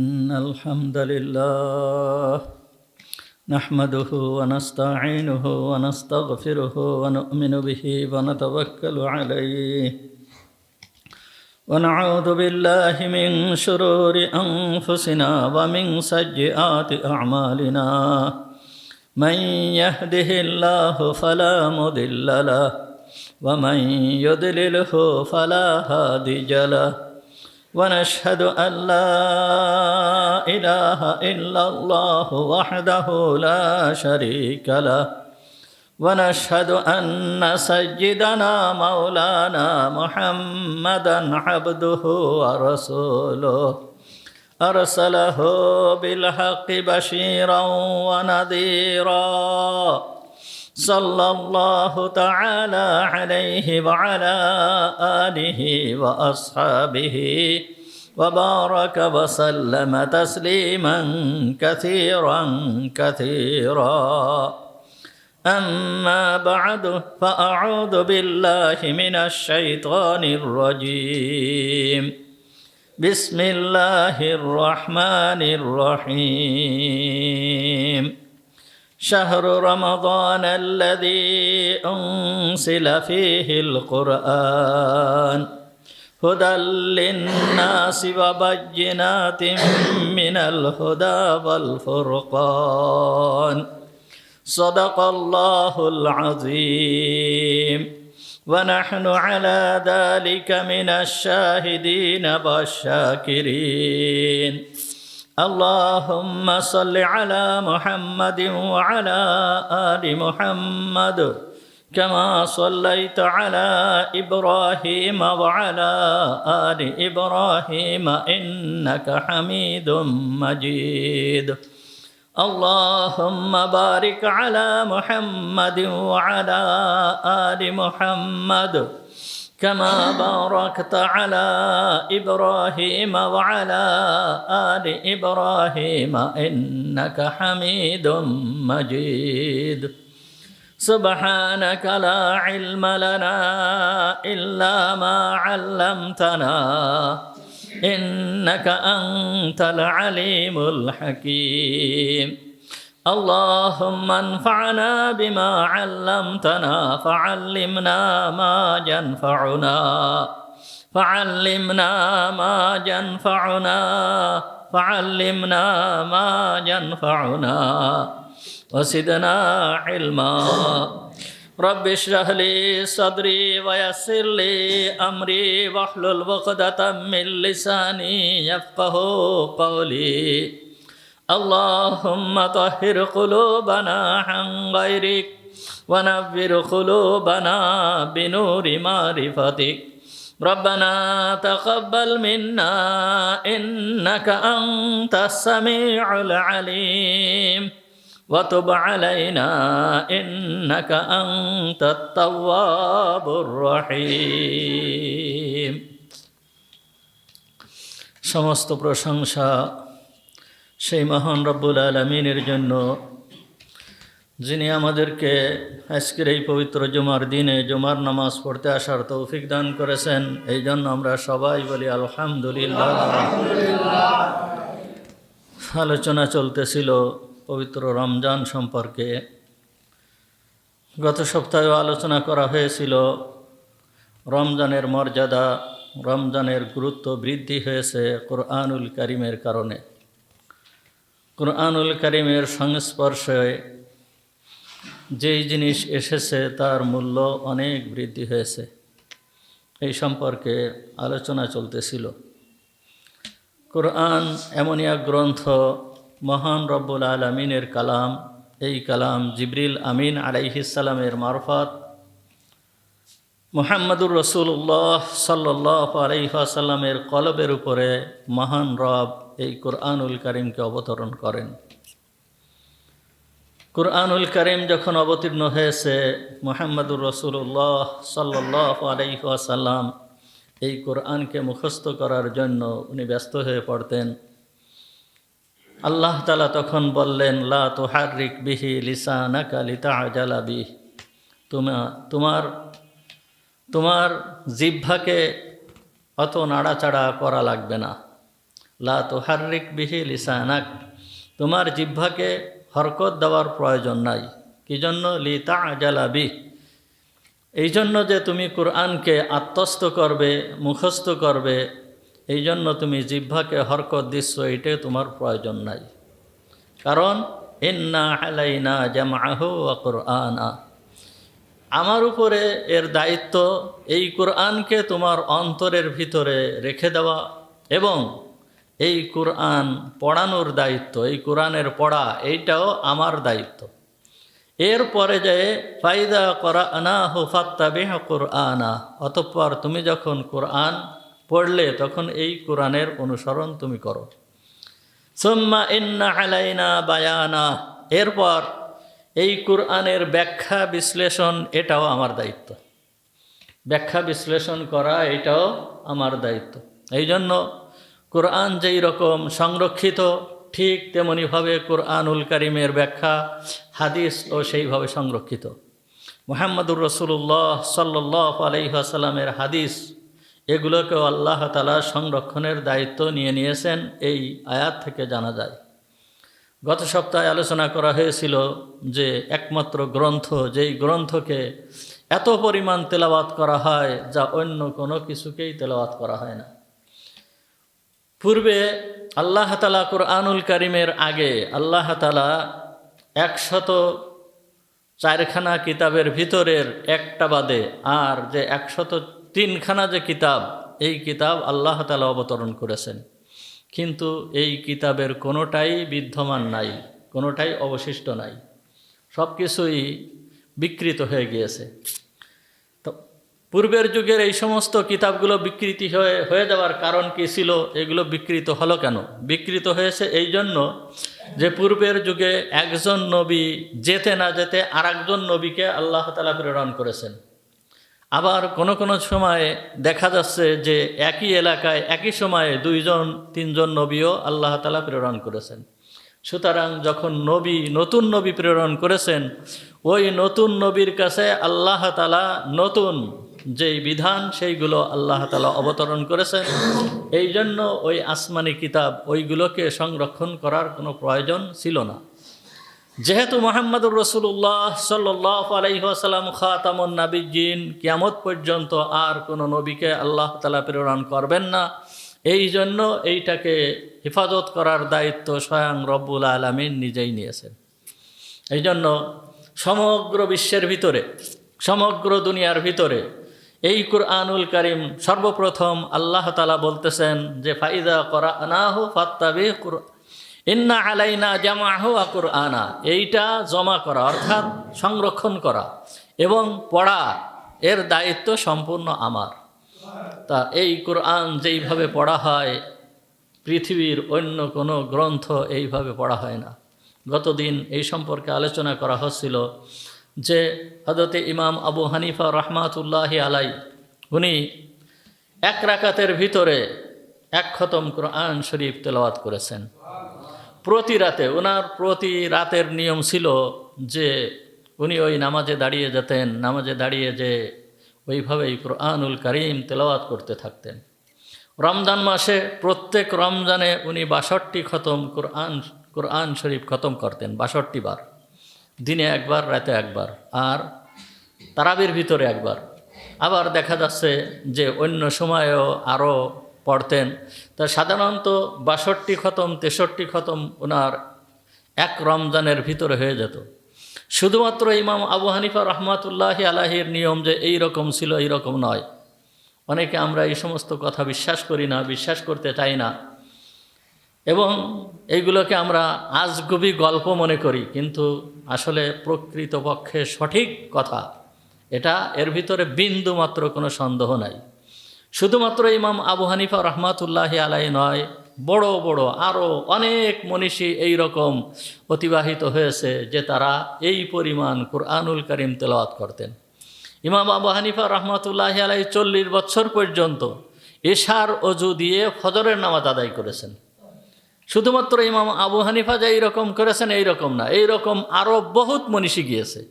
إن الحمد لله نحمده ونستعينه ونستغفره ونؤمن به ونتوكل عليه ونعوذ بالله من شرور أنفسنا ومن سيئات أعمالنا من يهده الله فلا مضل له ومن يضلله فلا هادي له ونشهد أن لا إله إلا الله وحده لا شريك له ونشهد أن سيدنا مولانا محمدا عبده ورسوله أرسله بالحق بشيرا ونذيرا صلى الله تعالى عليه وعلى آله وأصحابه وبارك وسلم تسليما كثيرا أما بعد فأعوذ بالله من الشيطان الرجيم بسم الله الرحمن الرحيم شهر رمضان الذي أنزل فيه القرآن هدى للناس وبينات من الهدى والفرقان صدق الله العظيم ونحن على ذلك من الشاهدين والشاكرين اللهم صل على محمد وعلى آل محمد كما صليت على إبراهيم وعلى آل إبراهيم إنك حميد مجيد اللهم بارك على محمد وعلى آل محمد كما باركت على إبراهيم وعلى آل إبراهيم إنك حميد مجيد سبحانك لا علم لنا إلا ما علمتنا إنك أنت العليم الحكيم اللهم انفعنا بما علمتنا فعلمنا ما ينفعنا وزدنا علما رب اشرح لي صدري ويسر لي أمري واحلل عقدة من لساني يفقهوا قولي اللهم طهر قلوبنا عن غيرك ونور قلوبنا بنور معرفتك ربنا تقبل منا إنك أنت السميع العليم وتب علينا إنك أنت التواب الرحيم সমস্ত প্রশংসা সেই মহান রব্বুল আলামিনের জন্য যিনি আমাদেরকে আজকের এই পবিত্র জুমার দিনে জুমার নামাজ পড়তে আসার তৌফিক দান করেছেন। এই জন্য আমরা সবাই বলি আলহামদুলিল্লাহ। আলোচনা চলতেছিল পবিত্র রমজান সম্পর্কে। গত সপ্তাহে আলোচনা করা হয়েছিল রমজানের মর্যাদা, রমজানের গুরুত্ব বৃদ্ধি হয়েছে কোরআনুল কারীমের কারণে। কোরআনুল কারীমের সংস্পর্শে যেই জিনিস এসেছে তার মূল্য অনেক বৃদ্ধি হয়েছে, এই সম্পর্কে আলোচনা চলতেছিল। কোরআন এমনই এক গ্রন্থ, মহান রব্বুল আলামিনের কালাম। এই কালাম জিবরিল আমিন আলাইহিস সালামের মারফত মুহাম্মদুর রাসূলুল্লাহ সাল্লাল্লাহু আলাইহি ওয়াসাল্লামের কলবের উপরে মহান রব এই কোরআনুল কারীমকে অবতরণ করেন। কোরআনুল কারীম যখন অবতীর্ণ হয়েছে, মুহাম্মদুর রাসূলুল্লাহ সাল্লাল্লাহু আলাইহি ওয়াসাল্লাম এই কোরআনকে মুখস্থ করার জন্য উনি ব্যস্ত হয়ে পড়তেন। আল্লাহ তাআলা তখন বললেন, লা তুহাররিক বিহি লিসানাকা লিতাআজালা বিহি, তোমার জিহ্বাকে অত নাড়াচাড়া করা লাগবে না, লা তুহাররিক বিহি লিসানাক, তোমার জিহ্বাকে হরকত দেওয়ার প্রয়োজন নাই। কি জন্য? লিতাআজালা বিহ, এই জন্য যে তুমি কোরআনকে আত্মস্থ করবে, মুখস্থ করবে, এই জন্য তুমি জিহ্বাকে হরকত দিচ্ছ, এইটা তোমার প্রয়োজন নাই। কারণ ইন্না আলাইনা জামআহু ওয়া কুরআনা, আমার উপরে এর দায়িত্ব এই কোরআনকে তোমার অন্তরের ভিতরে রেখে দেওয়া এবং এই কোরআন পড়ানোর দায়িত্ব, এই কোরআনের পড়া এইটাও আমার দায়িত্ব। এরপরে যে ফাইদা করানাহু ফাত্তাবিহ কুরআনা, অতঃপর তুমি যখন কোরআন পড়লে তখন এই কোরআনের অনুসরণ তুমি করো। সুম্মা ইন্না আলাইনা বায়ানা, এরপর এই কোরআনের ব্যাখ্যা বিশ্লেষণ এটাও আমার দায়িত্ব। ব্যাখ্যা বিশ্লেষণ করা এটাও আমার দায়িত্ব। এই জন্য কোরআন যেই রকম সংরক্ষিত, ঠিক তেমনিভাবে কোরআনুল কারীমের ব্যাখ্যা হাদিস ও সেইভাবে সংরক্ষিত। মুহাম্মদুর রাসূলুল্লাহ সাল্লাল্লাহু আলাইহি ওয়াসাল্লামের হাদিস, এগুলোকেও আল্লাহ তাআলা সংরক্ষণের দায়িত্ব নিয়ে নিয়েছেন, এই আয়াত থেকে জানা যায়। গত সপ্তাহে আলোচনা করা হয়েছিল যে একমাত্র গ্রন্থ, যেই গ্রন্থকে এত পরিমাণ তেলাওয়াত করা হয় যা অন্য কোনো কিছুকেই তেলাওয়াত করা হয় না। পূর্বে আল্লাহ তাআলা কোরআনুল কারীমের আগে আল্লাহ তাআলা 104খানা কিতাবের ভিতরের একটা বাদে আর যে 103খানা যে কিতাব, এই কিতাব আল্লাহ তাআলা অবতরণ করেছেন, কিন্তু এই কিতাবের কোনোটাই বিদ্যমান নাই, কোনোটাই অবশিষ্ট নাই, সব কিছুই বিকৃত হয়ে গিয়েছে। তো পূর্বের যুগের এই সমস্ত কিতাবগুলো বিকৃতি হয়ে যাওয়ার কারণ কি ছিল? এগুলো বিকৃত হলো কেন? বিকৃত হয়েছে এই জন্য যে পূর্বের যুগে একজন নবী যেতে না যেতে আরেকজন নবীকে আল্লাহ তাআলা প্রেরণ করেছেন। আবার কোনো কোনো সময়ে দেখা যাচ্ছে যে একই এলাকায় একই সময়ে 2-3জন নবীও আল্লাহ তাআলা প্রেরণ করেছেন। সুতরাং যখন নতুন নবী প্রেরণ করেছেন, ওই নতুন নবীর কাছে আল্লাহ তাআলা নতুন যেই বিধান সেইগুলো আল্লাহ তাআলা অবতরণ করেছেন। এই জন্য ওই আসমানি কিতাব ওইগুলোকে সংরক্ষণ করার কোনো প্রয়োজন ছিল না। যেহেতু মুহাম্মদুর রাসূলুল্লাহ সাল্লাল্লাহু আলাইহি ওয়াসাল্লাম খাতামুন নাবিয়্যিন, কিয়ামত পর্যন্ত আর কোনো নবীকে আল্লাহ তাআলা প্রেরণ করবেন না, এই জন্য এইটাকে হেফাজত করার দায়িত্ব স্বয়ং রব্বুল আলামিন নিজেই নিয়েছেন। এই জন্য সমগ্র বিশ্বের ভিতরে, সমগ্র দুনিয়ার ভিতরে এই কুরআনুল কারীম সর্বপ্রথম আল্লাহ তাআলা বলতেছেন যে ফাইদা করানাহু ফাত্তাবি ইন্না আলাইনা জামআহু ওয়া কুরআনা, এইটা জমা করা অর্থাৎ সংরক্ষণ করা এবং পড়া, এর দায়িত্ব সম্পূর্ণ আমার। তা এই কোরআন যেইভাবে পড়া হয়, পৃথিবীর অন্য কোনো গ্রন্থ এইভাবে পড়া হয় না। গতদিন এই সম্পর্কে আলোচনা করা হচ্ছিল যে হযরতে ইমাম আবু হানিফা রাহমাতুল্লাহি আলাই, উনি এক রাকাতের ভিতরে 1 খতম কোরআন শরীফ তেলাওয়াত করেছেন প্রতি রাতে। ওনার প্রতি রাতের নিয়ম ছিল যে উনি ওই নামাজে দাঁড়িয়ে যেতেন, নামাজে দাঁড়িয়ে যে ওইভাবেই কোরআনুল কারীম তেলাওয়াত করতে থাকতেন। রমজান মাসে প্রত্যেক রমজানে উনি 62 খতম কোরআন শরীফ খতম করতেন, 62 বার, দিনে একবার, রাতে একবার, আর তারাবির ভিতরে একবার। আবার দেখা যাচ্ছে যে অন্য সময়েও আরও পড়তেন। তা সাধারণত 62 খতম 63 খতম ওনার এক রমজানের ভিতরে হয়ে যেত। শুধুমাত্র ইমাম আবু হানিফা রাহমাতুল্লাহি আলাইহির নিয়ম যে এই রকম ছিল, এই রকম নয়। অনেকে আমরা এই সমস্ত কথা বিশ্বাস করি না, বিশ্বাস করতে চাই না, এবং এইগুলোকে আমরা আজগুবি গল্প মনে করি, কিন্তু আসলে প্রকৃতপক্ষে সঠিক কথা এটা, এর ভিতরে বিন্দু মাত্র কোনো সন্দেহ নাই। শুধুমাত্র ইমাম আবু হানিফা রাহমাতুল্লাহি আলাইহি নয়, বড় বড় আরও অনেক মনীষী এই রকম অতিবাহিত হয়েছে যে তারা এই পরিমাণ কোরআনুল কারীম তেলাওয়াত করতেন। ইমাম আবু হানিফা রাহমাতুল্লাহি আলাইহি 40 বছর পর্যন্ত এশার অজু দিয়ে ফজরের নামাজ আদায় করেছেন। শুধুমাত্র ইমাম আবু হানিফা যে এইরকম করেছেন এই রকম না, এই রকম আরও বহুত মনীষী গিয়েছে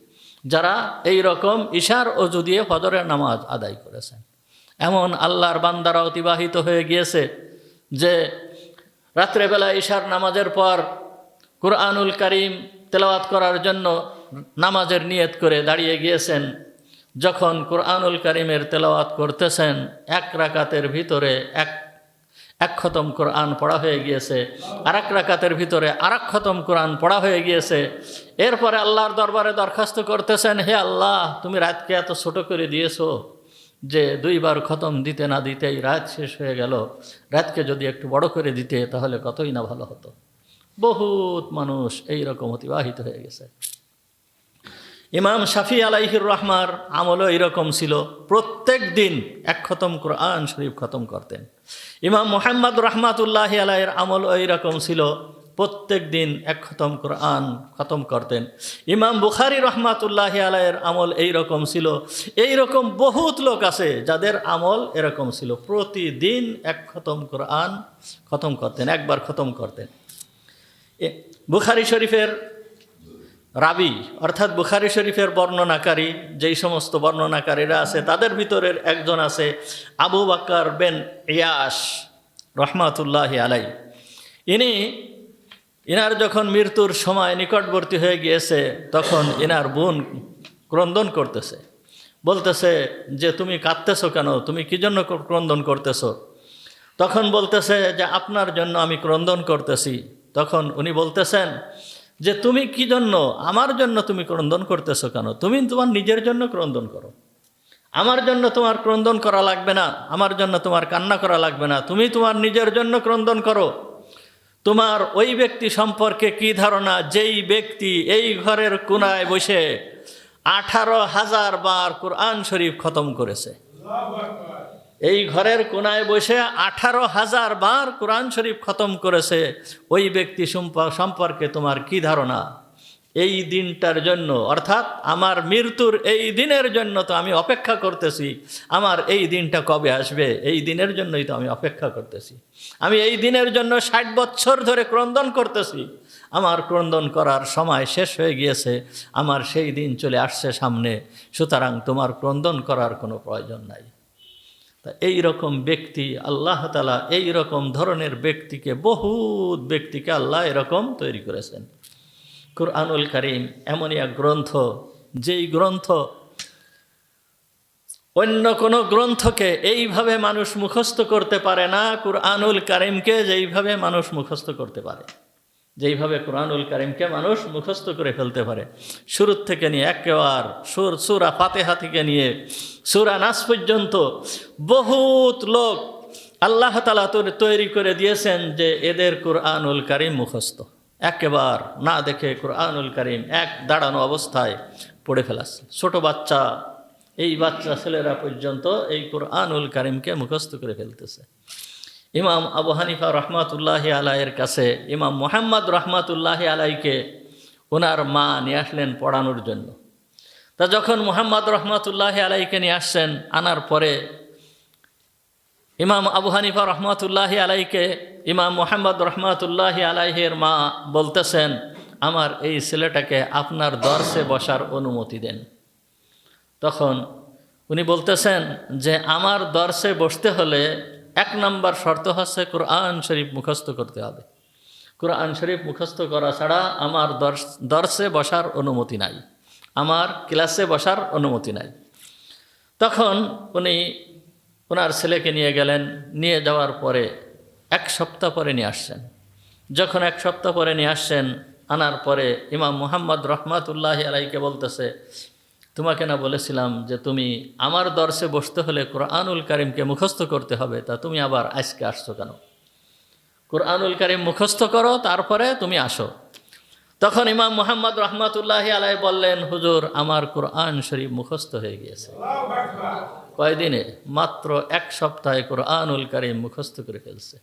যারা এই রকম ইশার অজু দিয়ে ফজরের নামাজ আদায় করেছেন। এমন আল্লাহর বান্দারা অতিবাহিত হয়ে গিয়েছে যে রাত্রেবেলা ইশার নামাজের পর কুরআনুল কারীম তেলাওয়াত করার জন্য নামাজের নিয়ত করে দাঁড়িয়ে গিয়েছেন। যখন কুরআনুল কারীমের তেলাওয়াত করতেছেন, এক রাকাতের ভিতরে এক খতম কোরআন পড়া হয়ে গিয়েছে, আরেক রাকাতের ভিতরে আরেক খতম কোরআন পড়া হয়ে গিয়েছে। এরপরে আল্লাহর দরবারে দরখাস্ত করতেছেন, হে আল্লাহ, তুমি রাতকে এত ছোট করে দিয়েছো যে 2 বার খতম দিতে না দিতেই রাত শেষ হয়ে গেল। রাতকে যদি একটু বড় করে দিতে তাহলে কতই না ভালো হতো। বহুত মানুষ এই রকম অতিবাহিত হয়ে গেছে। ইমাম শাফি আলাইহির রহমার আমলও এরকম ছিল, প্রত্যেক দিন 1 খতম কোরআন শরীফ খতম করতেন। ইমাম মুহাম্মদ রহমাতুল্লাহি আলাইহির আমলও এইরকম ছিল, প্রত্যেক দিন 1 খতম কোরআন খতম করতেন। ইমাম বুখারী রহমাতুল্লাহি আলাইহির আমল এইরকম ছিল। এইরকম বহুত লোক আছে যাদের আমল এরকম ছিল, প্রতিদিন 1 খতম কোরআন খতম করতেন, একবার খতম করতেন। বুখারী শরীফের রাবি অর্থাৎ বুখারী শরীফের বর্ণনাকারী যেই সমস্ত বর্ণনাকারীরা আছে তাদের ভিতরের একজন আছে আবু বকর বিন ইয়াস রহমাতুল্লাহি আলাইহি। ইনার যখন মৃত্যুর সময় নিকটবর্তী হয়ে গিয়েছে, তখন ইনার বোন ক্রন্দন করতেছে, বলতেছে যে তুমি কাঁদতেছো কেন, তুমি কি জন্য ক্রন্দন করতেছো? তখন বলতেছে যে আপনার জন্য আমি ক্রন্দন করতেছি। তখন উনি বলতেছেন যে তুমি কি জন্য, আমার জন্য তুমি ক্রন্দন করতেছো কেন? তুমি তোমার নিজের জন্য ক্রন্দন করো, আমার জন্য তোমার ক্রন্দন করা লাগবে না, আমার জন্য তোমার কান্না করা লাগবে না, তুমি তোমার নিজের জন্য ক্রন্দন করো। তোমার ওই ব্যক্তি সম্পর্কে কি ধারণা যেই ব্যক্তি এই ঘরের কোনায় বসে 18,000 বার কোরআন শরীফ খতম করেছে? এই ঘরের কোনায় বসে 18,000 বার কোরআন শরীফ খতম করেছে, ওই ব্যক্তি সম্পর্কে তোমার কি ধারণা? এই দিনটার জন্য, অর্থাৎ আমার মৃত্যুর এই দিনের জন্য তো আমি অপেক্ষা করতেছি। আমার এই দিনটা কবে আসবে, এই দিনের জন্যই তো আমি অপেক্ষা করতেছি। আমি এই দিনের জন্য 60 বছর ধরে ক্রন্দন করতেছি। আমার ক্রন্দন করার সময় শেষ হয়ে গিয়েছে, আমার সেই দিন চলে আসছে সামনে, সুতরাং তোমার ক্রন্দন করার কোনো প্রয়োজন নাই। তা এই রকম ব্যক্তি আল্লাহ তাআলা এই রকম ধরনের ব্যক্তিকে, বহুত ব্যক্তিকে আল্লাহ এরকম তৈরি করেছেন। কুরআনুল কারীম এমনই এক গ্রন্থ, যেই গ্রন্থ অন্য কোনো গ্রন্থকে এইভাবে মানুষ মুখস্থ করতে পারে না, কুরআনুল কারীমকে যেইভাবে মানুষ মুখস্থ করতে পারে, যেইভাবে কুরআনুল কারীমকে মানুষ মুখস্থ করে ফেলতে পারে। শুরু থেকে নিয়ে একেবারে সূরা ফাতিহা থেকে নিয়ে সূরা নাস পর্যন্ত বহুত লোক আল্লাহ তাআলা তৈরি করে দিয়েছেন যে এদের কুরআনুল কারীম মুখস্থ, একেবার না দেখে কুরআনুল কারীম এক দাঁড়ানো অবস্থায় পড়ে ফেলাচ্ছে। ছোট বাচ্চা, এই বাচ্চা ছেলেরা পর্যন্ত এই কুরআনুল কারীমকে মুখস্থ করে ফেলতেছে। ইমাম আবু হানিফা রহমাতুল্লাহি আলাইহির কাছে ইমাম মুহাম্মদ রহমাতুল্লাহি আলাইহিকে ওনার মা নিয়ে আসলেন পড়ানোর জন্য। তা যখন মুহাম্মদ রহমাতুল্লাহি আলাইহিকে নিয়ে আসছেন, আনার পরে ইমাম আবু হানিফা রহমাতুল্লাহি আলাইহিকে ইমাম মুহাম্মদ রহমাতুল্লাহি আলাইহির মা বলতেছেন, আমার এই ছেলেটাকে আপনার দরসে বসার অনুমতি দেন। তখন উনি বলতেছেন যে আমার দরসে বসতে হলে 1 নম্বর শর্ত হচ্ছে কুরআন শরীফ মুখস্থ করতে হবে। কুরআন শরীফ মুখস্থ করা ছাড়া আমার দরসে বসার অনুমতি নাই, আমার ক্লাসে বসার অনুমতি নাই। তখন উনি ওনার ছেলেকে নিয়ে গেলেন, নিয়ে যাওয়ার পরে 1 সপ্তাহ পরে নিয়ে আসছেন। যখন 1 সপ্তাহ পরে নিয়ে আসছেন, আনার পরে ইমাম মুহাম্মদ রহমাতুল্লাহি আলাইহিকে বলতেছে, তোমাকে না বলেছিলাম যে তুমি আমার দরসে বসতে হলে কুরআনুল কারীমকে মুখস্থ করতে হবে, তা তুমি আবার আজকে আসছো কেন? কুরআনুল কারীম মুখস্থ করো, তারপরে তুমি আসো। তখন ইমাম মুহাম্মদ রহমাতুল্লাহি আলাইহি বললেন, হুজুর আমার কুরআন শরীফ মুখস্থ হয়ে গিয়েছে। কয়দিনে? মাত্র 1 সপ্তাহে কুরআনুল কারীম মুখস্থ করে ফেলছে।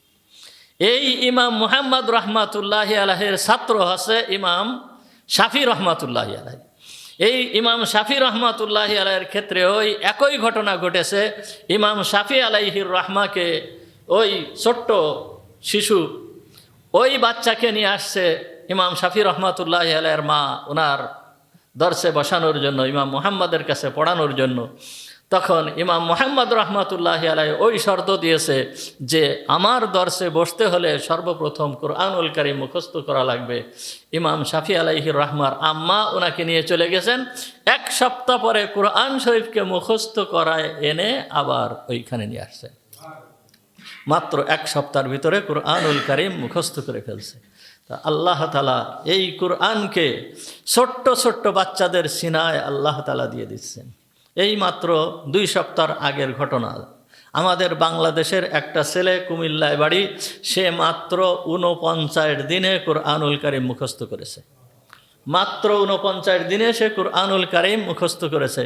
এই ইমাম মুহাম্মদ রহমাতুল্লাহি আলাইহির ছাত্র হচ্ছে ইমাম শাফি রহমাতুল্লাহি আলাইহি। এই ইমাম শাফি রহমাতুল্লাহি আলাইহির ক্ষেত্রে ওই একই ঘটনা ঘটেছে। ইমাম শাফি আলাইহির রহমাকে ওই ছোট্ট শিশু, ওই বাচ্চাকে নিয়ে আসছে ইমাম শাফি রহমাতুল্লাহি আলাইহির মা ওনার দরসে বসানোর জন্য, ইমাম মুহাম্মদের কাছে পড়ানোর জন্য। তখন ইমাম মুহাম্মদ রহমাতুল্লাহি আলাইহি ওই শর্ত দিয়েছে যে আমার দর্শে বসতে হলে সর্বপ্রথম কুরআনুল কারীম মুখস্থ করা লাগবে। ইমাম শাফি আলাইহির রহমার আম্মা ওনাকে নিয়ে চলে গেছেন, 1 সপ্তাহ পরে কুরআন শরীফকে মুখস্থ করায় এনে আবার ওইখানে নিয়ে আসছেন। মাত্র 1 সপ্তাহের ভিতরে কুরআনুল কারীম মুখস্থ করে ফেলছে। তা আল্লাহ তাআলা এই কুরআনকে ছোট্ট ছোট্ট বাচ্চাদের সিনায় আল্লাহ তাআলা দিয়ে দিচ্ছেন। এই মাত্র 2 সপ্তাহ আগের ঘটনা। আমাদের বাংলাদেশের একটা ছেলে, কুমিল্লায় বাড়ি, সে মাত্র 49 দিনে কুরআনুল কারীম মুখস্থ করেছে। মাত্র 49 দিনে সে কুরআনুল কারীম মুখস্থ করেছে।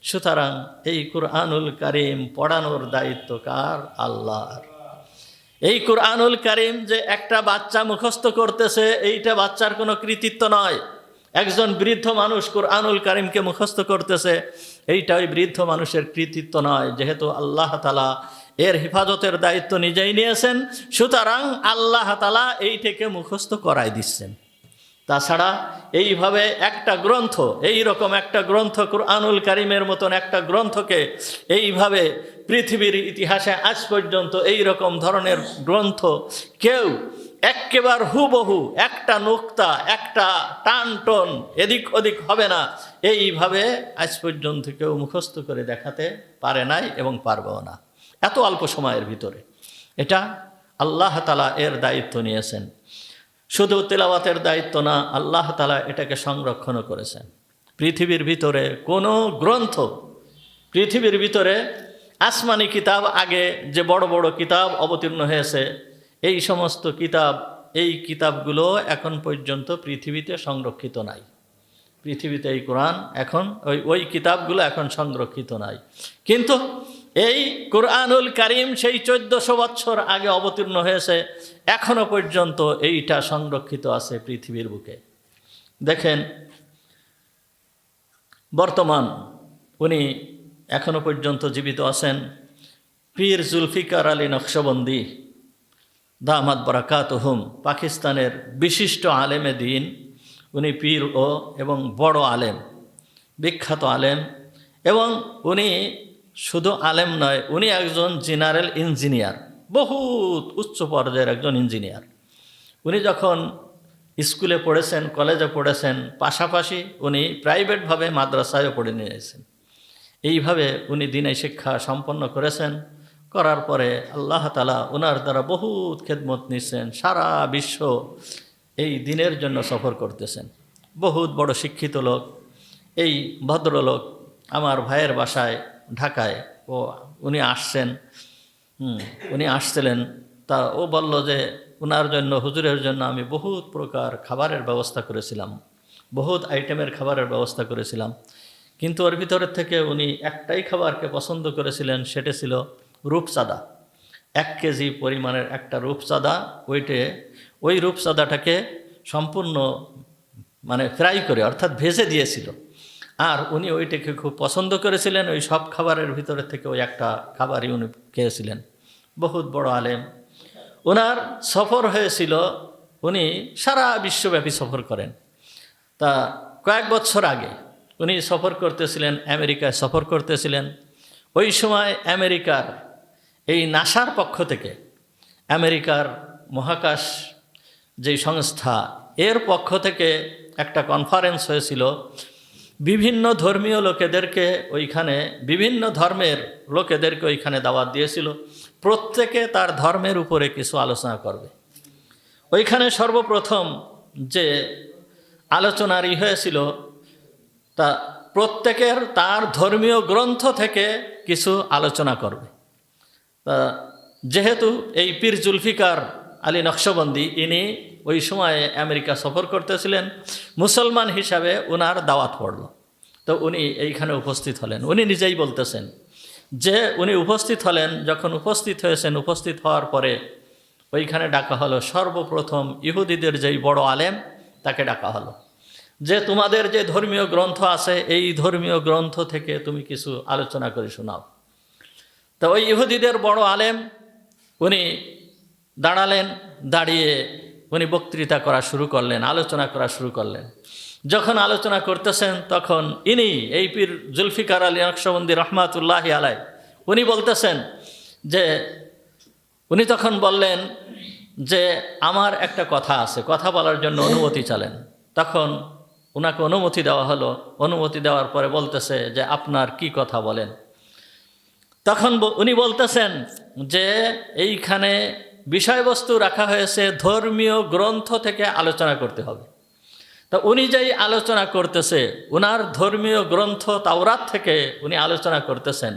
সুতরাং এই কুরআনুল কারীম পড়ানোর দায়িত্ব কার? আল্লাহর। এই কুরআনুল কারীম যে একটা বাচ্চা মুখস্থ করতেছে, এইটা বাচ্চার কোনো কৃতিত্ব নয়। একজন বৃদ্ধ মানুষ কুরআনুল কারীমকে মুখস্থ করতেছে, এইটা ওই বৃদ্ধ মানুষের কৃতিত্ব নয়। যেহেতু আল্লাহ তাআলা এর হেফাজতের দায়িত্ব নিজেই নিয়েছেন, সুতরাং আল্লাহ তাআলা এইটাকে মুখস্থ করাই দিচ্ছেন। তাছাড়া এইভাবে একটা গ্রন্থ, এই রকম একটা গ্রন্থ, কুরআনুল কারীমের মতন একটা গ্রন্থকে এইভাবে পৃথিবীর ইতিহাসে আজ পর্যন্ত এই রকম ধরনের গ্রন্থ কেউ একেবারে হুবহু একটা নুক্তা, একটা টানটন এদিক ওদিক হবে না, এইভাবে আজ পর্যন্ত কেউ মুখস্থ করে দেখাতে পারে নাই এবং পারবেও না এত অল্প সময়ের ভিতরে। এটা আল্লাহ তাআলা এর দায়িত্ব নিয়েছেন। শুধু তেলাওয়াতের দায়িত্ব না, আল্লাহ তাআলা এটাকে সংরক্ষণও করেছেন। পৃথিবীর ভিতরে কোনো গ্রন্থ, পৃথিবীর ভিতরে আসমানি কিতাব, আগে যে বড় বড় কিতাব অবতীর্ণ হয়েছে, এই সমস্ত কিতাব, এই কিতাবগুলো এখন পর্যন্ত পৃথিবীতে সংরক্ষিত নাই। পৃথিবীতে এই কোরআন এখন ওই কিতাবগুলো এখন সংরক্ষিত নাই। কিন্তু এই কুরআনুল কারীম সেই 1400 বছর আগে অবতীর্ণ হয়েছে, এখনো পর্যন্ত এইটা সংরক্ষিত আছে পৃথিবীর বুকে। দেখেন, বর্তমান উনি এখনো পর্যন্ত জীবিত আছেন, পীর জুলফিকার আলী নকশবন্দি দামাত বারাকাতুহুম, পাকিস্তানের বিশিষ্ট আলেমে দ্বীন। উনি পীর এবং বড় আলেম, বিখ্যাত আলেম। এবং উনি শুধু আলেম নয়, উনি একজন জেনারেল ইঞ্জিনিয়ার, বহুত উচ্চ পর্যায়ের একজন ইঞ্জিনিয়ার। উনি যখন স্কুলে পড়েছেন, কলেজে পড়েছেন, পাশাপাশি উনি প্রাইভেটভাবে মাদ্রাসায়ও পড়ে নিয়েছেন। এইভাবে উনি দ্বীনি শিক্ষা সম্পন্ন করেছেন। করার পরে আল্লাহ তাআলা ওনার দ্বারা বহুত খেদমত নিচ্ছেন। সারা বিশ্ব এই দ্বীনের জন্য সফর করতেছেন। বহুত বড় শিক্ষিত লোক। এই ভদ্রলোক আমার ভাইয়ের বাসায় ঢাকায় উনি আসছেন। উনি আসছিলেন, তা ও বলল যে ওনার জন্য, হুজুরের জন্য আমি বহুত প্রকার খাবারের ব্যবস্থা করেছিলাম, বহুত আইটেমের খাবারের ব্যবস্থা করেছিলাম। কিন্তু ওর ভিতরের থেকে উনি একটাই খাবারকে পছন্দ করেছিলেন, সেটা ছিল রূপচাঁদা। 1 কেজি পরিমাণের একটা রূপচাঁদা, ওই রূপচাঁদাটাকে সম্পূর্ণ ফ্রাই করে, অর্থাৎ ভেজে দিয়েছিল। আর উনি ওইটাকে খুব পছন্দ করেছিলেন। ওই সব খাবারের ভিতরে থেকে ওই একটা খাবারই উনি খেয়েছিলেন। বহুত বড় আলেম। ওনার সফর হয়েছিল, উনি সারা বিশ্বব্যাপী সফর করেন। তা কয়েক বছর আগে উনি সফর করতেছিলেন, আমেরিকায় সফর করতেছিলেন। ওই সময় আমেরিকার এই নাসার পক্ষ থেকে, আমেরিকার মহাকাশ যেই সংস্থা, এর পক্ষ থেকে একটা কনফারেন্স হয়েছিল। বিভিন্ন ধর্মীয় লোকেদেরকে ওইখানে, বিভিন্ন ধর্মের লোকেদেরকে ওইখানে দাওয়াত দিয়েছিল। প্রত্যেকে তার ধর্মের উপরে কিছু আলোচনা করবে। ওইখানে সর্বপ্রথম যে আলোচনারই হয়েছিল, তা প্রত্যেকের তার ধর্মীয় গ্রন্থ থেকে কিছু আলোচনা করবে। তা যেহেতু এই পীর জুলফিকার আলী নকশবন্দি, ইনি ওই সময়ে আমেরিকা সফর করতেছিলেন, মুসলমান হিসাবে ওনার দাওয়াত পড়ল। তো উনি এইখানে উপস্থিত হলেন। উনি নিজেই বলতেছেন যে উনি উপস্থিত হলেন। যখন উপস্থিত হয়েছেন, উপস্থিত হওয়ার পরে ওইখানে ডাকা হলো সর্বপ্রথম ইহুদিদের যেই বড় আলেম, তাকে ডাকা হলো যে তোমাদের যে ধর্মীয় গ্রন্থ আছে, এই ধর্মীয় গ্রন্থ থেকে তুমি কিছু আলোচনা করে শোনাও। তো ওই ইহুদিদের বড় আলেম উনি দাঁড়ালেন, দাঁড়িয়ে উনি বক্তৃতা করা শুরু করলেন, আলোচনা করা শুরু করলেন। যখন আলোচনা করতেছেন তখন ইনি এই পীর জুলফিকার আলী নকশবন্দি রহমাতুল্লাহি আলাই উনি বলতেছেন যে উনি তখন বললেন যে আমার একটা কথা আছে, কথা বলার জন্য অনুমতি চালেন। তখন ওনাকে অনুমতি দেওয়া হলো। অনুমতি দেওয়ার পরে বলতেছে যে আপনার কি কথা বলেন। তখন উনি বলতেছেন যে এইখানে বিষয়বস্তু রাখা হয়েছে ধর্মীয় গ্রন্থ থেকে আলোচনা করতে হবে। তা উনি যেই আলোচনা করতেছে ওনার ধর্মীয় গ্রন্থ তাওরাত থেকে উনি আলোচনা করতেছেন।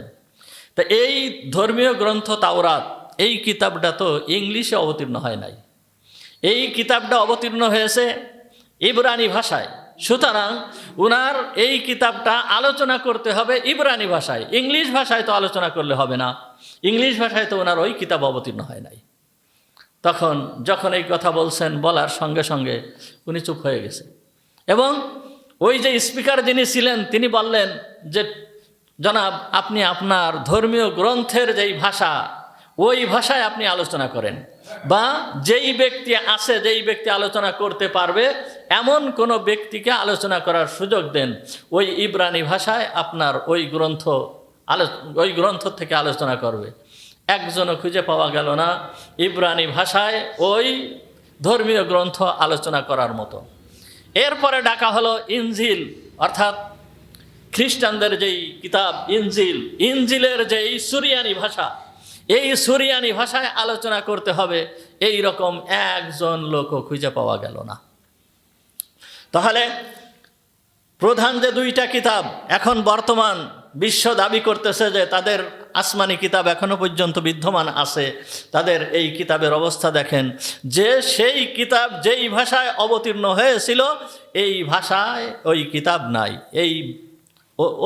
তা এই ধর্মীয় গ্রন্থ তাওরাত এই কিতাবটা তো ইংলিশে অবতীর্ণ হয় নাই, এই কিতাবটা অবতীর্ণ হয়েছে ইব্রানি ভাষায়। সুতরাং উনার এই কিতাবটা আলোচনা করতে হবে ইব্রানি ভাষায়, ইংলিশ ভাষায় তো আলোচনা করলে হবে না, ইংলিশ ভাষায় তো ওনার ওই কিতাব অবতীর্ণ হয় নাই। তখন যখন এই কথা বলছেন বলার সঙ্গে সঙ্গে উনি চুপ হয়ে গেছে এবং ওই যে স্পিকার যিনি ছিলেন তিনি বললেন যে জনাব আপনি আপনার ধর্মীয় গ্রন্থের যেই ভাষা ওই ভাষায় আপনি আলোচনা করেন, বা যেই ব্যক্তি আছে যেই ব্যক্তি আলোচনা করতে পারবে এমন কোনো ব্যক্তিকে আলোচনা করার সুযোগ দেন, ওই ইব্রানি ভাষায় আপনার ওই গ্রন্থ থেকে আলোচনা করবে। একজনও খুঁজে পাওয়া গেল না ইব্রানি ভাষায় ওই ধর্মীয় গ্রন্থ আলোচনা করার মতো। এরপরে ডাকা হলো ইনজিল, অর্থাৎ খ্রিস্টানদের যেই কিতাব ইনজিল, ইনজিলের যেই সুরিয়ানি ভাষা, এই সুরিয়ানি ভাষায় আলোচনা করতে হবে, এই রকম একজন লোকও খুঁজে পাওয়া গেল না। তাহলে প্রধান যে দুইটা কিতাব এখন বর্তমান বিশ্ব দাবি করতেছে যে তাদের আসমানি কিতাব এখনো পর্যন্ত বিদ্যমান আছে, তাদের এই কিতাবের অবস্থা দেখেন যে সেই কিতাব যেই ভাষায় অবতীর্ণ হয়েছিল এই ভাষায় ওই কিতাব নাই, এই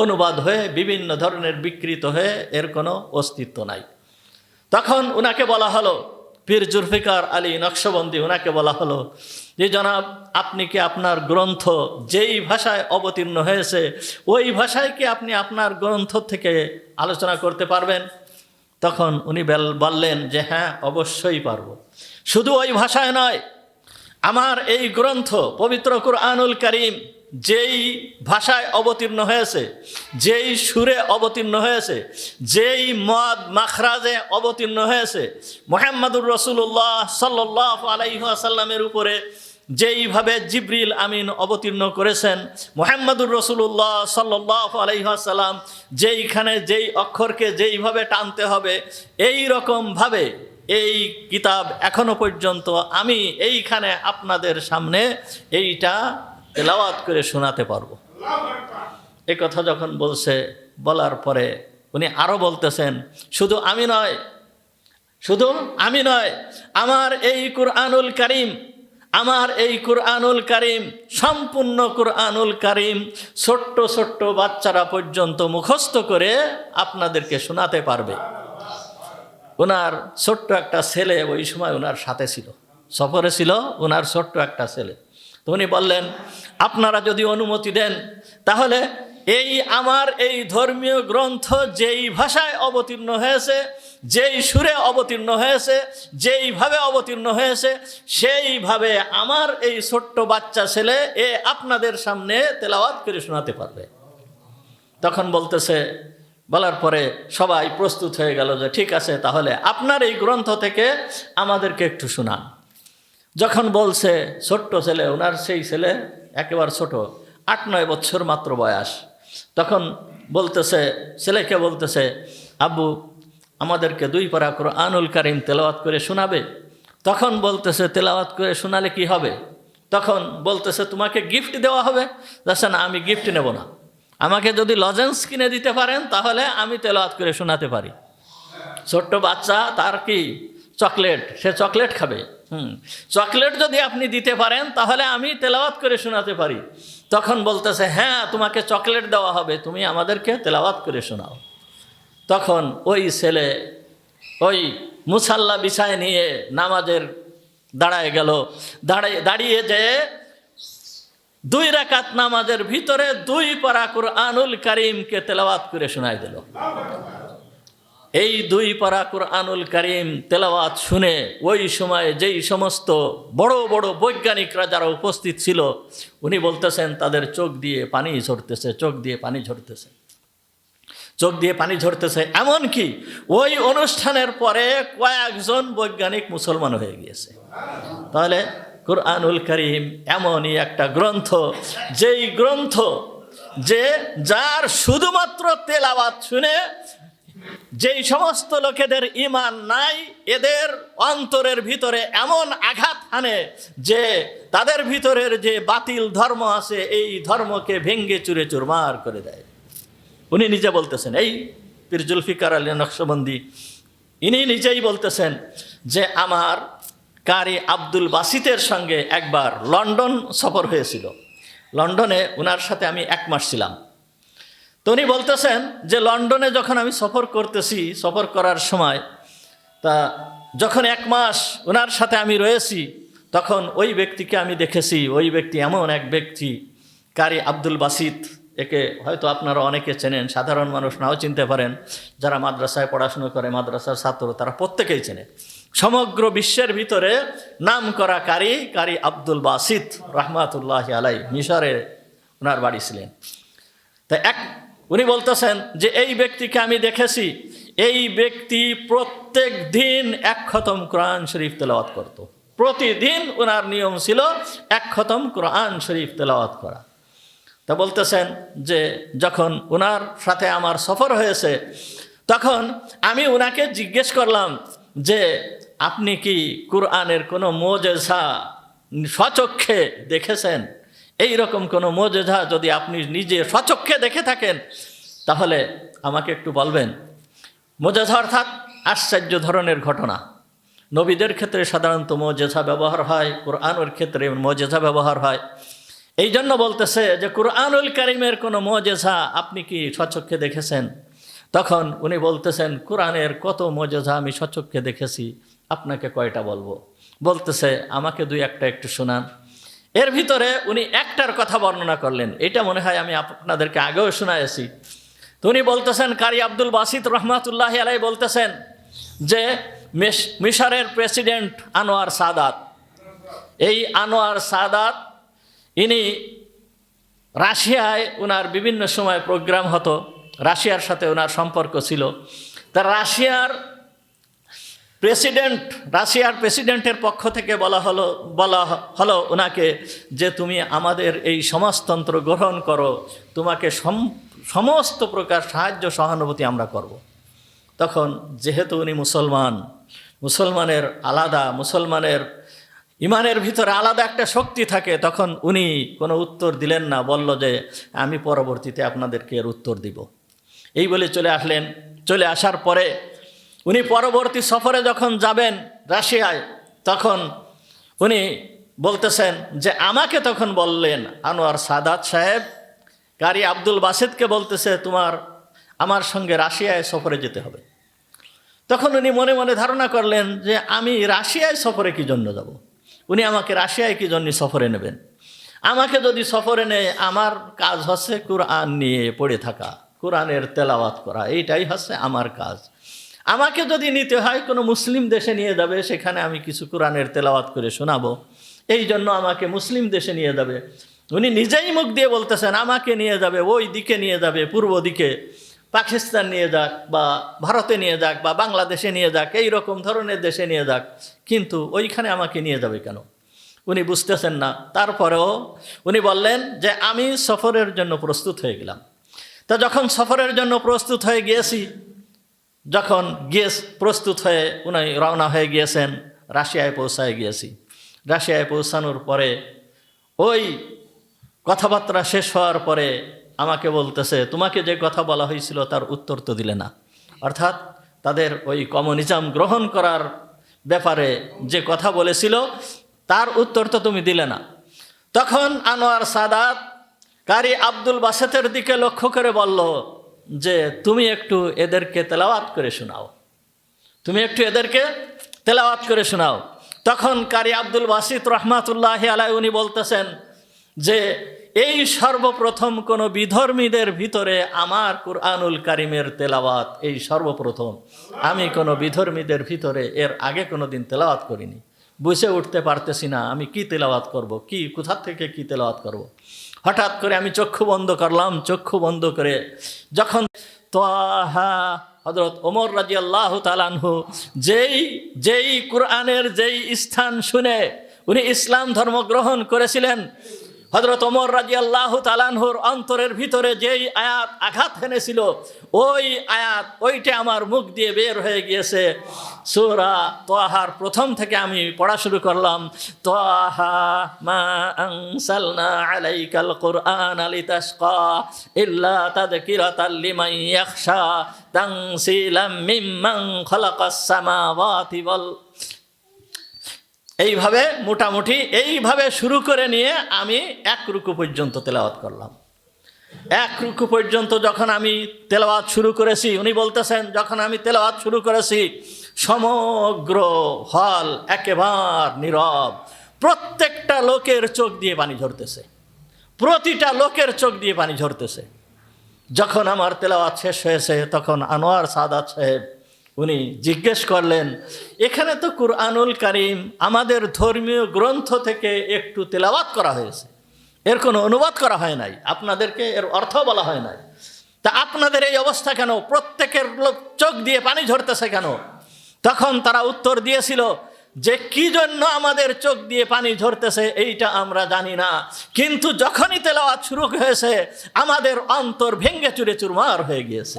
অনুবাদ হয়ে বিভিন্ন ধরনের বিকৃত হয়ে এর কোনো অস্তিত্ব নাই। তখন উনাকে বলা হলো, পীর জুলফিকার আলী নকশবন্দি উনাকে বলা হলো যে জনাব আপনি কি আপনার গ্রন্থ যেই ভাষায় অবতীর্ণ হয়েছে ওই ভাষায় কি আপনি আপনার গ্রন্থ থেকে আলোচনা করতে পারবেন? তখন উনি বললেন যে হ্যাঁ অবশ্যই পারবো। শুধু ওই ভাষায় নয়, আমার এই গ্রন্থ পবিত্র কুরআনুল কারীম যেই ভাষায় অবতীর্ণ হয়েছে, যেই সুরে অবতীর্ণ হয়েছে, যেই মদ মাখরাজে অবতীর্ণ হয়েছে, মুহাম্মাদুর রাসূলুল্লাহ সাল্লাল্লাহু আলাইহি ওয়াসাল্লামের উপরে যেইভাবে জিবরিল আমিন অবতীর্ণ করেছেন, মুহাম্মাদুর রাসূলুল্লাহ সাল্লাল্লাহু আলাইহি ওয়াসাল্লাম যেইখানে যেই অক্ষরকে যেইভাবে টানতে হবে এই রকমভাবে এই কিতাব এখনো পর্যন্ত আমি এইখানে আপনাদের সামনে এইটা তেলাওয়াত করে শোনাতে পারবো। এই কথা যখন বলার পরে উনি আরো বলতেছেন শুধু আমি নয়, আমার এই কুরআনুল কারীম সম্পূর্ণ কুরআনুল কারীম ছোট্ট ছোট্ট বাচ্চারা পর্যন্ত মুখস্থ করে আপনাদেরকে শোনাতে পারবে। ওনার ছোট্ট একটা ছেলে ওই সময় ওনার সাথে ছিল, সফরে ছিল ওনার ছোট্ট একটা ছেলে। তো উনি বললেন আপনারা যদি অনুমতি দেন তাহলে আমার এই ধর্মীয় গ্রন্থ যেই ভাষায় অবতীর্ণ হয়েছে, যেই সুরে অবতীর্ণ হয়েছে, যেইভাবে অবতীর্ণ হয়েছে সেইভাবে আমার এই ছোট্ট বাচ্চা ছেলে আপনাদের সামনে তেলাওয়াত করে শোনাতে পারবে। তখন বলার পরে সবাই প্রস্তুত হয়ে গেল যে ঠিক আছে তাহলে আপনার এই গ্রন্থ থেকে আমাদেরকে একটু শোনান। যখন বলছে ছোট্ট ছেলে, ওনার সেই ছেলে একেবারে ছোট, 8-9 বছর মাত্র বয়স, তখন ছেলেকে বলতেছে আব্বু আমাদেরকে 2 পারা কুরআনুল কারীম তেলাওয়াত করে শোনাবে। তখন বলতেছে তেলাওয়াত করে শোনালে কি হবে? তখন বলতেছে তোমাকে গিফট দেওয়া হবে। না, আমি গিফট নেব না, আমাকে যদি লজেন্স কিনে দিতে পারেন তাহলে আমি তেলাওয়াত করে শোনাতে পারি। ছোট্ট বাচ্চা, তার কি চকলেট, সে চকলেট খাবে। চকলেট যদি আপনি দিতে পারেন তাহলে আমি তেলাওয়াত করে শোনাতে পারি। তখন বলতেছে হ্যাঁ তোমাকে চকলেট দেওয়া হবে, তুমি আমাদেরকে তেলাওয়াত করে শোনাও। তখন ওই ছেলে ওই মুসাল্লা বিছায় নিয়ে নামাজের দাঁড়িয়ে যে 2 রাকাত নামাজের ভিতরে 2 পারা কুরআনুল কারীমকে তেলাওয়াত করে শোনাই দিল। এই 2 পারা কুরআনুল কারীম তেলাওয়াত শুনে ওই সময়ে যেই সমস্ত বড় বড় বৈজ্ঞানিকরা যারা উপস্থিত ছিল, উনি বলতেছেন তাদের চোখ দিয়ে পানি ঝরতেছে, চোখ দিয়ে পানি ঝরতেছে, চোখ দিয়ে পানি ঝরতেছে। এমনকি ওই অনুষ্ঠানের পরে কয়েকজন বৈজ্ঞানিক মুসলমান হয়ে গিয়েছে। তাহলে কুরআনুল কারীম এমনই একটা গ্রন্থ, যেই গ্রন্থ যার শুধুমাত্র তেলাওয়াত শুনে যেই সমস্ত লোকেদের ঈমান নাই, এদের অন্তরের ভিতরে এমন আঘাত হানে যে তাদের ভিতরের যে বাতিল ধর্ম আছে এই ধর্মকে ভেঙ্গে চুরে চুরমার করে দেয়। উনি নিজে বলতেছেন, এই পীর জুলফিকার আলী নকশবন্দি ইনি নিজেই বলতেছেন যে আমার কারি আব্দুল বাসিতের সঙ্গে একবার লন্ডন সফর হয়েছিল। লন্ডনে ওনার সাথে আমি 1 মাস ছিলাম। তো উনি বলতেছেন যে লন্ডনে যখন আমি সফর করতেছি, সফর করার সময় তা যখন 1 মাস ওনার সাথে আমি রয়েছি, তখন ওই ব্যক্তিকে আমি দেখেছি। ওই ব্যক্তি এমন এক ব্যক্তি, কারি আব্দুল বাসিত, একে হয়তো আপনারা অনেকে চেনেন, সাধারণ মানুষ নাও চিনতে পারেন, যারা মাদ্রাসায় পড়াশুনো করে, মাদ্রাসার ছাত্র, তারা প্রত্যেকেই চেনে। সমগ্র বিশ্বের ভিতরে নাম করা কারি আব্দুল বাসিত রহমাতুল্লাহ আলাই, মিশরে ওনার বাড়ি ছিলেন। তা উনি বলতেছেন যে এই ব্যক্তিকে আমি দেখেছি, এই ব্যক্তি প্রত্যেক দিন 1 খতম কোরআন শরীফ তেলাওয়াত করত। প্রতিদিন ওনার নিয়ম ছিল 1 খতম কোরআন শরীফ তেলাওয়াত করা। তা বলতেছেন যে যখন ওনার সাথে আমার সফর হয়েছে, তখন আমি ওনাকে জিজ্ঞেস করলাম যে আপনি কি কুরআনের কোনো মুজিজা স্বচক্ষে দেখেছেন? এই রকম কোনো মুজিজা যদি আপনি নিজে স্বচক্ষে দেখে থাকেন তাহলে আমাকে একটু বলবেন। মুজিজা অর্থাৎ আশ্চর্য ধরনের ঘটনা। নবীদের ক্ষেত্রে সাধারণত মুজিজা ব্যবহার হয়, কুরআনের ক্ষেত্রে মুজিজা ব্যবহার হয়। এই জন্য বলতেছে যে কুরআনুল কারীমের কোনো মুজিজা আপনি কি স্বচক্ষে দেখেছেন? তখন উনি বলতেছেন, কুরআনের কত মুজিজা আমি স্বচক্ষে দেখেছি, আপনাকে কয়টা বলবো? বলতেছে, আমাকে 2-1টা একটু শোনান। এর ভিতরে উনি একটার কথা বর্ণনা করলেন, এটা মনে হয় আমি আপনাদেরকে আগেও শোনাইছি। তো উনি বলতেছেন, কারি আব্দুল বাসিত রহমাতুল্লাহ আলাই বলতেছেন যে মিশরের প্রেসিডেন্ট আনোয়ার সাদাত, এই আনোয়ার সাদাত ইনি রাশিয়ায় ওনার বিভিন্ন সময় প্রোগ্রাম হতো, রাশিয়ার সাথে ওনার সম্পর্ক ছিল। তা রাশিয়ার প্রেসিডেন্টের পক্ষ থেকে বলা হলো ওনাকে যে তুমি আমাদের এই সমাজতন্ত্র গ্রহণ করো, তোমাকে সমস্ত প্রকার সাহায্য সহানুভূতি আমরা করব। তখন যেহেতু উনি মুসলমানের ইমানের ভিতরে আলাদা একটা শক্তি থাকে, তখন উনি কোনো উত্তর দিলেন না, বলল যে আমি পরবর্তীতে আপনাদেরকে এর উত্তর দিব। এই বলে চলে আসার পরে উনি পরবর্তী সফরে যখন যাবেন রাশিয়ায়, তখন উনি বলতেছেন যে আমাকে তখন বললেন আনোয়ার সাদাত সাহেব, কারি আব্দুল বাসিতকে বলতেছে আমার সঙ্গে রাশিয়ায় সফরে যেতে হবে। তখন উনি মনে মনে ধারণা করলেন যে আমি রাশিয়ায় সফরে কি জন্য যাব? উনি আমাকে রাশিয়ায় কি জন্য সফরে নেবেন? আমাকে যদি সফরে নেয়, আমার কাজ হচ্ছে কুরআন নিয়ে পড়ে থাকা, কুরআনের তেলাওয়াত করা, এইটাই হচ্ছে আমার কাজ। আমাকে যদি নিতে হয় কোনো মুসলিম দেশে নিয়ে যাবে, সেখানে আমি কিছু কুরআনের তেলাওয়াত করে শোনাবো, এই জন্য আমাকে মুসলিম দেশে নিয়ে যাবে। উনি নিজেই মুখ দিয়ে বলতেছেন আমাকে নিয়ে যাবে, ওই দিকে নিয়ে যাবে, পূর্ব দিকে, পাকিস্তান নিয়ে যাক বা ভারতে নিয়ে যাক বা বাংলাদেশে নিয়ে যাক, এই রকম ধরনের দেশে নিয়ে যাক, কিন্তু ওইখানে আমাকে নিয়ে যাবে কেন? উনি বুঝতেছেন না। তারপরেও উনি বললেন যে আমি সফরের জন্য প্রস্তুত হয়ে গেলাম। তা যখন সফরের জন্য প্রস্তুত হয়ে গিয়েছি, প্রস্তুত হয়ে উনি রওনা হয়ে গিয়েছেন, রাশিয়ায় গিয়েছি। রাশিয়ায় পৌঁছানোর পরে ওই কথাবার্তা শেষ হওয়ার পরে আমাকে বলতেছে, তোমাকে যে কথা বলা হয়েছিল তার উত্তর তো দিলে না। অর্থাৎ তাদের ওই কমিউনিজম গ্রহণ করার ব্যাপারে যে কথা বলেছিল তার উত্তর তো তুমি দিলে না। তখন আনোয়ার সাদাত কারি আব্দুল বাসিতের দিকে লক্ষ্য করে বলল যে তুমি একটু এদেরকে তেলাওয়াত করে শোনাও। তখন কারি আব্দুল বাসিত রহমাতুল্লাহ আলাই উনি বলতেছেন যে এই সর্বপ্রথম কোনো বিধর্মীদের ভিতরে আমার কুরআনুল কারিমের তেলাওয়াত এই সর্বপ্রথম। আমি কোনো বিধর্মীদের ভিতরে এর আগে কোনো দিন তেলাওয়াত করিনি। বুঝে উঠতে পারতেছি না আমি কি তেলাওয়াত করব, কি কোথা থেকে কি তেলাওয়াত করব। হঠাৎ করে আমি চক্ষু বন্ধ করলাম। চক্ষু বন্ধ করে যখন তাহা হযরত ওমর রাদিয়াল্লাহু তাআলা আনহু যেই কুরআনের যেই স্থান শুনে উনি ইসলাম ধর্ম গ্রহণ করেছিলেন, হযরত ওমর রাদিয়াল্লাহু তাআলা আনহুর অন্তরের ভিতরে যেই আয়াত আঘাত হেনেছিল, ওই আয়াত ওইটা আমার মুখ দিয়ে বের হয়ে গিয়েছে। সূরা তাহার প্রথম থেকে আমি পড়া শুরু করলাম। তাহা মা আনসালনা আলাইকাল কুরআনা লিতাশকা ইল্লা তাযকিরাতাল লিমান ইয়াখশা তানসিলাম মিম্মান খালাকাস সামাওয়াতি ওয়াল। এইভাবে মোটামুটি এইভাবে শুরু করে নিয়ে আমি এক রুকু পর্যন্ত তেলাওয়াত করলাম। এক রুকু পর্যন্ত যখন আমি তেলাওয়াত শুরু করেছি, উনি বলতেছেন যখন আমি তেলাওয়াত শুরু করেছি সমগ্র হল একেবারে নীরব। প্রত্যেকটা লোকের চোখ দিয়ে পানি ঝরতেছে, প্রতিটা লোকের চোখ দিয়ে পানি ঝরতেছে। যখন আমার তেলাওয়াত শেষ হয়েছে তখন আনোয়ার সাদাত সাহেব উনি জিজ্ঞেস করলেন, এখানে তো কুরআনুল কারীম আমাদের ধর্মীয় গ্রন্থ থেকে একটু তেলাওয়াত করা হয়েছে, এর কোনো অনুবাদ করা হয় নাই, আপনাদেরকে এর অর্থ বলা হয় নাই, তা আপনাদের এই অবস্থা কেন? প্রত্যেকের লোক চোখ দিয়ে পানি ঝরতেছে কেন? তখন তারা উত্তর দিয়েছিল যে কি জন্য আমাদের চোখ দিয়ে পানি ঝরতেছে এইটা আমরা জানি না, কিন্তু যখনই তেলাওয়াত শুরু হয়েছে আমাদের অন্তর ভেঙ্গে চুরে চুরমার হয়ে গিয়েছে।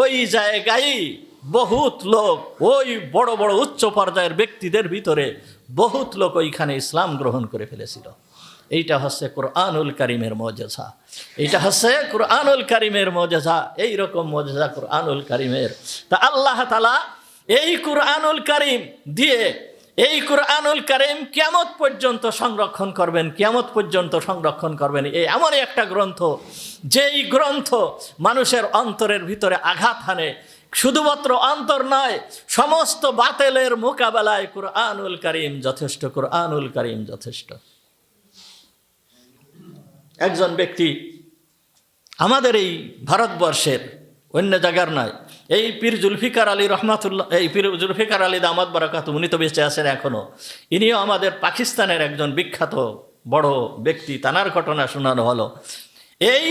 ওই জায়গায় বহুত লোক, ওই বড় বড় উচ্চ পর্যায়ের ব্যক্তিদের ভিতরে বহুত লোক ওইখানে ইসলাম গ্রহণ করে ফেলেছিল। এইটা হচ্ছে কুরআনুল কারীমের মুজিজা, এইটা হচ্ছে কুরআনুল কারীমের মুজিজা। এইরকম মুজিজা কুরআনুল কারীমের। তা আল্লাহ তাআলা এই কুরআনুল কারীম দিয়ে, এই কুরআনুল কারীম কিয়ামত পর্যন্ত সংরক্ষণ করবেন, কিয়ামত পর্যন্ত সংরক্ষণ করবেন। এই এমন একটা গ্রন্থ যেই গ্রন্থ মানুষের অন্তরের ভিতরে আঘাত হানে। শুধুমাত্র অন্তর নয়, সমস্ত বাতিলের মোকাবেলায় কুরআনুল কারীম যথেষ্ট, কুরআনুল কারীম যথেষ্ট। একজন ব্যক্তি আমাদের এই ভারতবর্ষের, অন্য জায়গার নয়, এই পীর জুলফিকার আলী রহমাতুল্লাহ, এই পীর জুলফিকার আলী দামাত বারাকাত, উনি তো বেঁচে আছেন এখনও। ইনিও আমাদের পাকিস্তানের একজন বিখ্যাত বড় ব্যক্তি, তানার ঘটনা শোনানো হলো। এই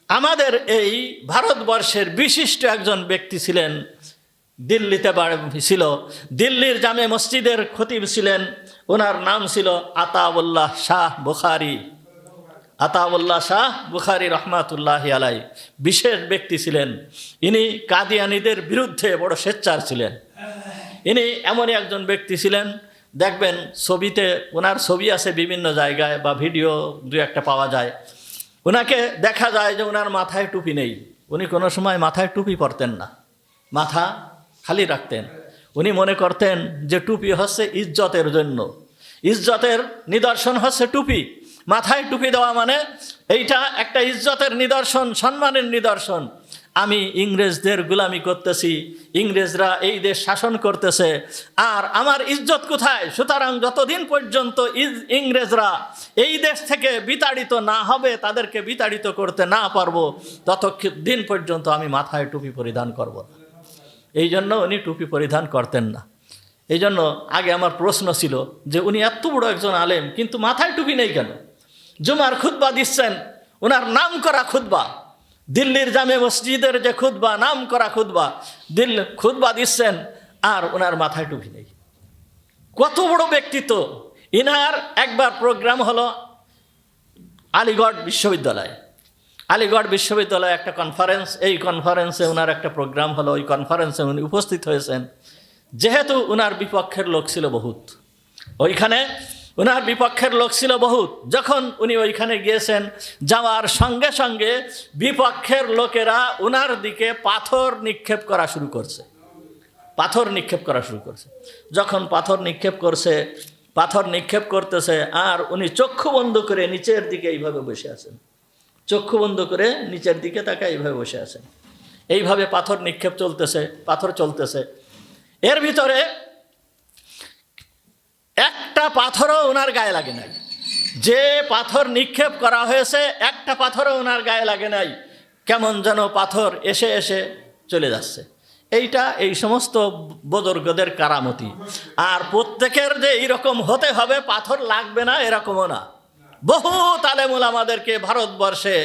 আমাদের এই ভারতবর্ষের বিশিষ্ট একজন ব্যক্তি ছিলেন, দিল্লিতে ছিল, দিল্লির জামে মসজিদের খতিব ছিলেন। ওনার নাম ছিল আতাউল্লাহ শাহ বুখারী, আতাউল্লাহ শাহ বুখারী রহমাতুল্লাহি আলাই। বিশেষ ব্যক্তি ছিলেন ইনি, কাদিয়ানীদের বিরুদ্ধে বড় সোচ্চার ছিলেন। ইনি এমনই একজন ব্যক্তি ছিলেন, দেখবেন ছবিতে ওনার ছবি আছে বিভিন্ন জায়গায় বা ভিডিও দু একটা পাওয়া যায়। ওনাকে দেখা যায় যে ওনার মাথায় টুপি নেই, উনি কোনো সময় মাথায় টুপি পরতেন না, মাথা খালি রাখতেন। উনি মনে করতেন যে টুপি হচ্ছে ইজ্জতের জন্য, ইজ্জতের নিদর্শন হচ্ছে টুপি। মাথায় টুপি দেওয়া মানে এইটা একটা ইজ্জতের নিদর্শন, সম্মানের নিদর্শন। আমি ইংরেজদের গোলামি করতেছি, ইংরেজরা এই দেশ শাসন করতেছে, আর আমার ইজ্জত কোথায়? সুতরাং যতদিন পর্যন্ত ইংরেজরা এই দেশ থেকে বিতাড়িত না হবে, তাদেরকে বিতাড়িত করতে না পারবো, ততদিন পর্যন্ত আমি মাথায় টুপি পরিধান করব না। এই জন্য উনি টুপি পরিধান করতেন না। এই জন্য আগে আমার প্রশ্ন ছিল যে উনি এত বড় একজন আলেম কিন্তু মাথায় টুপি নেই কেন? জুমার খুতবা দিচ্ছেন, ওনার নাম করা খুতবা, দিল্লির জামে মসজিদের যে খুতবা, নাম করা খুতবা, খুতবা দিচ্ছেন, আর ওনার মাথায় টুপি নেই। কত বড় ব্যক্তিত্ব! ইনার একবার প্রোগ্রাম হলো আলিগড় বিশ্ববিদ্যালয়ে, আলিগড় বিশ্ববিদ্যালয়ে একটা কনফারেন্স, এই কনফারেন্সে ওনার একটা প্রোগ্রাম হলো, ওই কনফারেন্সে উনি উপস্থিত হয়েছেন। যেহেতু ওনার বিপক্ষের লোক ছিল বহুত, ওইখানে ওনার বিপক্ষের লোক ছিল বহুত। যখন উনি ওইখানে গিয়েছেন, যাওয়ার সঙ্গে সঙ্গে বিপক্ষের লোকেরা ওনার দিকে পাথর নিক্ষেপ করা শুরু করছে, পাথর নিক্ষেপ করা শুরু করছে। যখন পাথর নিক্ষেপ করছে, পাথর নিক্ষেপ করতেছে, আর উনি চক্ষু বন্ধ করে নিচের দিকে এইভাবে বসে আছেন, চক্ষু বন্ধ করে নিচের দিকে তাকে এইভাবে বসে আছেন। এইভাবে পাথর নিক্ষেপ চলতেছে, পাথর চলতেছে। এর ভিতরে একটা পাথরও ওনার গায়ে লাগে নাই। যে পাথর নিক্ষেপ করা হয়েছে একটা পাথরও ওনার গায়ে লাগে নাই, কেমন যেন পাথর এসে এসে চলে যাচ্ছে। এইটা এই সমস্ত বুজুর্গদের কারামতি। আর প্রত্যেকের যে এইরকম হতে হবে, পাথর লাগবে না এরকমও না। বহুত আলেম ওলামাদেরকে ভারতবর্ষে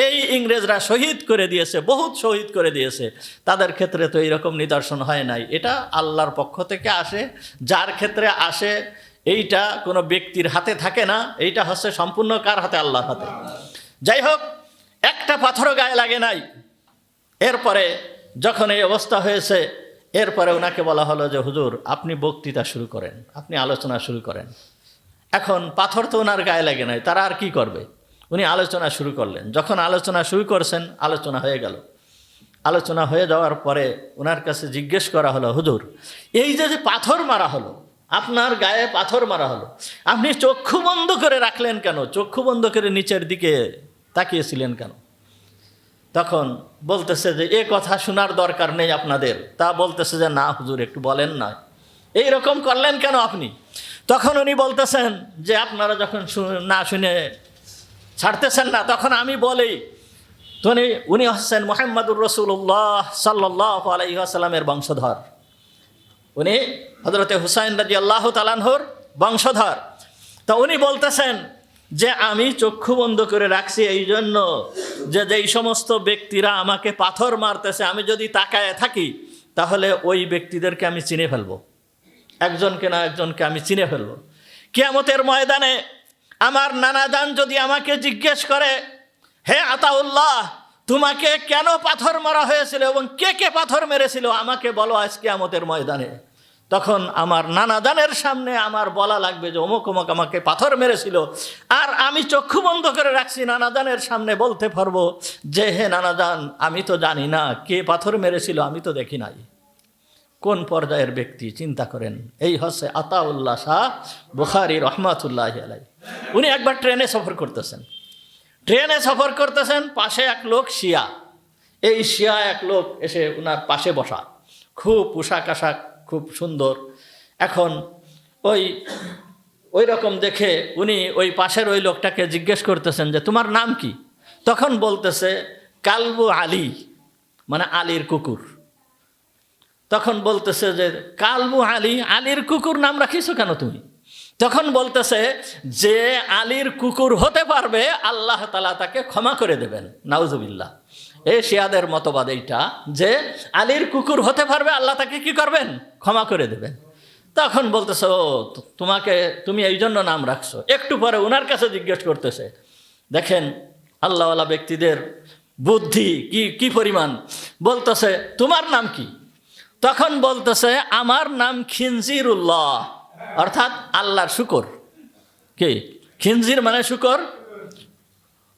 এই ইংরেজরা শহীদ করে দিয়েছে, বহুত শহীদ করে দিয়েছে। তাদের ক্ষেত্রে তো এইরকম নিদর্শন হয় নাই। এটা আল্লাহর পক্ষ থেকে আসে, যার ক্ষেত্রে আসে এইটা কোনো ব্যক্তির হাতে থাকে না, এইটা হচ্ছে সম্পূর্ণ কার হাতে? আল্লাহর হাতে। যাই হোক, একটা পাথরও গায়ে লাগে নাই। এরপরে যখন এই অবস্থা হয়েছে, এরপরে ওনাকে বলা হলো যে হুজুর আপনি বক্তৃতা শুরু করেন, আপনি আলোচনা শুরু করেন। এখন পাথর তো ওনার গায়ে লাগে নাই, তারা আর কি করবে? উনি আলোচনা শুরু করলেন। যখন আলোচনা শুরু করছেন, আলোচনা হয়ে গেল। আলোচনা হয়ে যাওয়ার পরে ওনার কাছে জিজ্ঞেস করা হলো, হুজুর এই যে পাথর মারা হলো, আপনার গায়ে পাথর মারা হলো, আপনি চক্ষু বন্ধ করে রাখলেন কেন? চক্ষু বন্ধ করে নিচের দিকে তাকিয়েছিলেন কেন? তখন বলতেছে যে এ কথা শোনার দরকার নেই আপনাদের। তা বলতেছে যে না হুজুর একটু বলেন না, এইরকম করলেন কেন আপনি? তখন উনি বলতেছেন যে আপনারা যখন না শুনে ছাড়তেছেন না, তখন আমি বলি। তো উনি হচ্ছেন মুহাম্মাদুর রাসূলুল্লাহ সাল্লাল্লাহু আলাইহি ওয়াসাল্লামের বংশধর। উনি হযরতে হুসাইন রাদিয়াল্লাহু তাআলা আনহুর বংশধর। তো উনি বলতেছেন যে আমি চক্ষু বন্ধ করে রাখছি এই জন্য যে যেই সমস্ত ব্যক্তিরা আমাকে পাথর মারতেছে, আমি যদি তাকায় থাকি তাহলে ওই ব্যক্তিদেরকে আমি চিনে ফেলবো, একজনকে না একজনকে আমি চিনে ফেলবো। কিয়ামতের ময়দানে আমার নানাজান যদি আমাকে জিজ্ঞেস করে, হে আতাউল্লাহ তোমাকে কেন পাথর মারা হয়েছিল এবং কে কে পাথর মেরেছিল আমাকে বলো আজ কিয়ামতের ময়দানে, তখন আমার নানাজানের সামনে আমার বলা লাগবে যে অমুক অমুক আমাকে পাথর মেরেছিল। আর আমি চক্ষু বন্ধ করে রাখছি, নানাজানের সামনে বলতে পারবো যে হে নানাজান আমি তো জানি না কে পাথর মেরেছিল, আমি তো দেখি নাই। কোন পর্যায়ের ব্যক্তি চিন্তা করেন। এই হচ্ছে আতাউল্লাহ শাহ বুখারী রহমাতুল্লাহি আলাইহি। উনি একবার ট্রেনে সফর করতেছেন, পাশে এক লোক শিয়া। এই শিয়া এক লোক এসে ওনার পাশে বসা, খুব পোশাক আশাক খুব সুন্দর। এখন ওই রকম দেখে উনি ওই পাশের ওই লোকটাকে জিজ্ঞেস করতেছেন যে তোমার নাম কি? তখন বলতেছে কালবু আলী, মানে আলীর কুকুর। তখন বলতেছে যে কালবু আলী, আলীর কুকুর নাম রাখিছো কেন তুমি? তখন বলতেছে যে আলীর কুকুর হতে পারবে আল্লাহ তাআলা তাকে ক্ষমা করে দেবেন। নাউজুবিল্লাহ। এই শিয়াদের মতবাদ এইটা যে আলীর কুকুর হতে পারবে, আল্লাহ তাকে কি করবেন? ক্ষমা করে দেবেন। তখন বলতেছে ও তুমি এই জন্য নাম রাখছো। একটু পরে ওনার কাছে জিজ্ঞেস করতেছে, দেখেন আল্লাহওয়ালা ব্যক্তিদের বুদ্ধি কি পরিমাণ। বলতেছে তোমার নাম কি? তখন বলতেছে আমার নাম খিনজিরুল্লাহ, অর্থাৎ আল্লাহর শুকর। কি খিনজির মানে শুকর।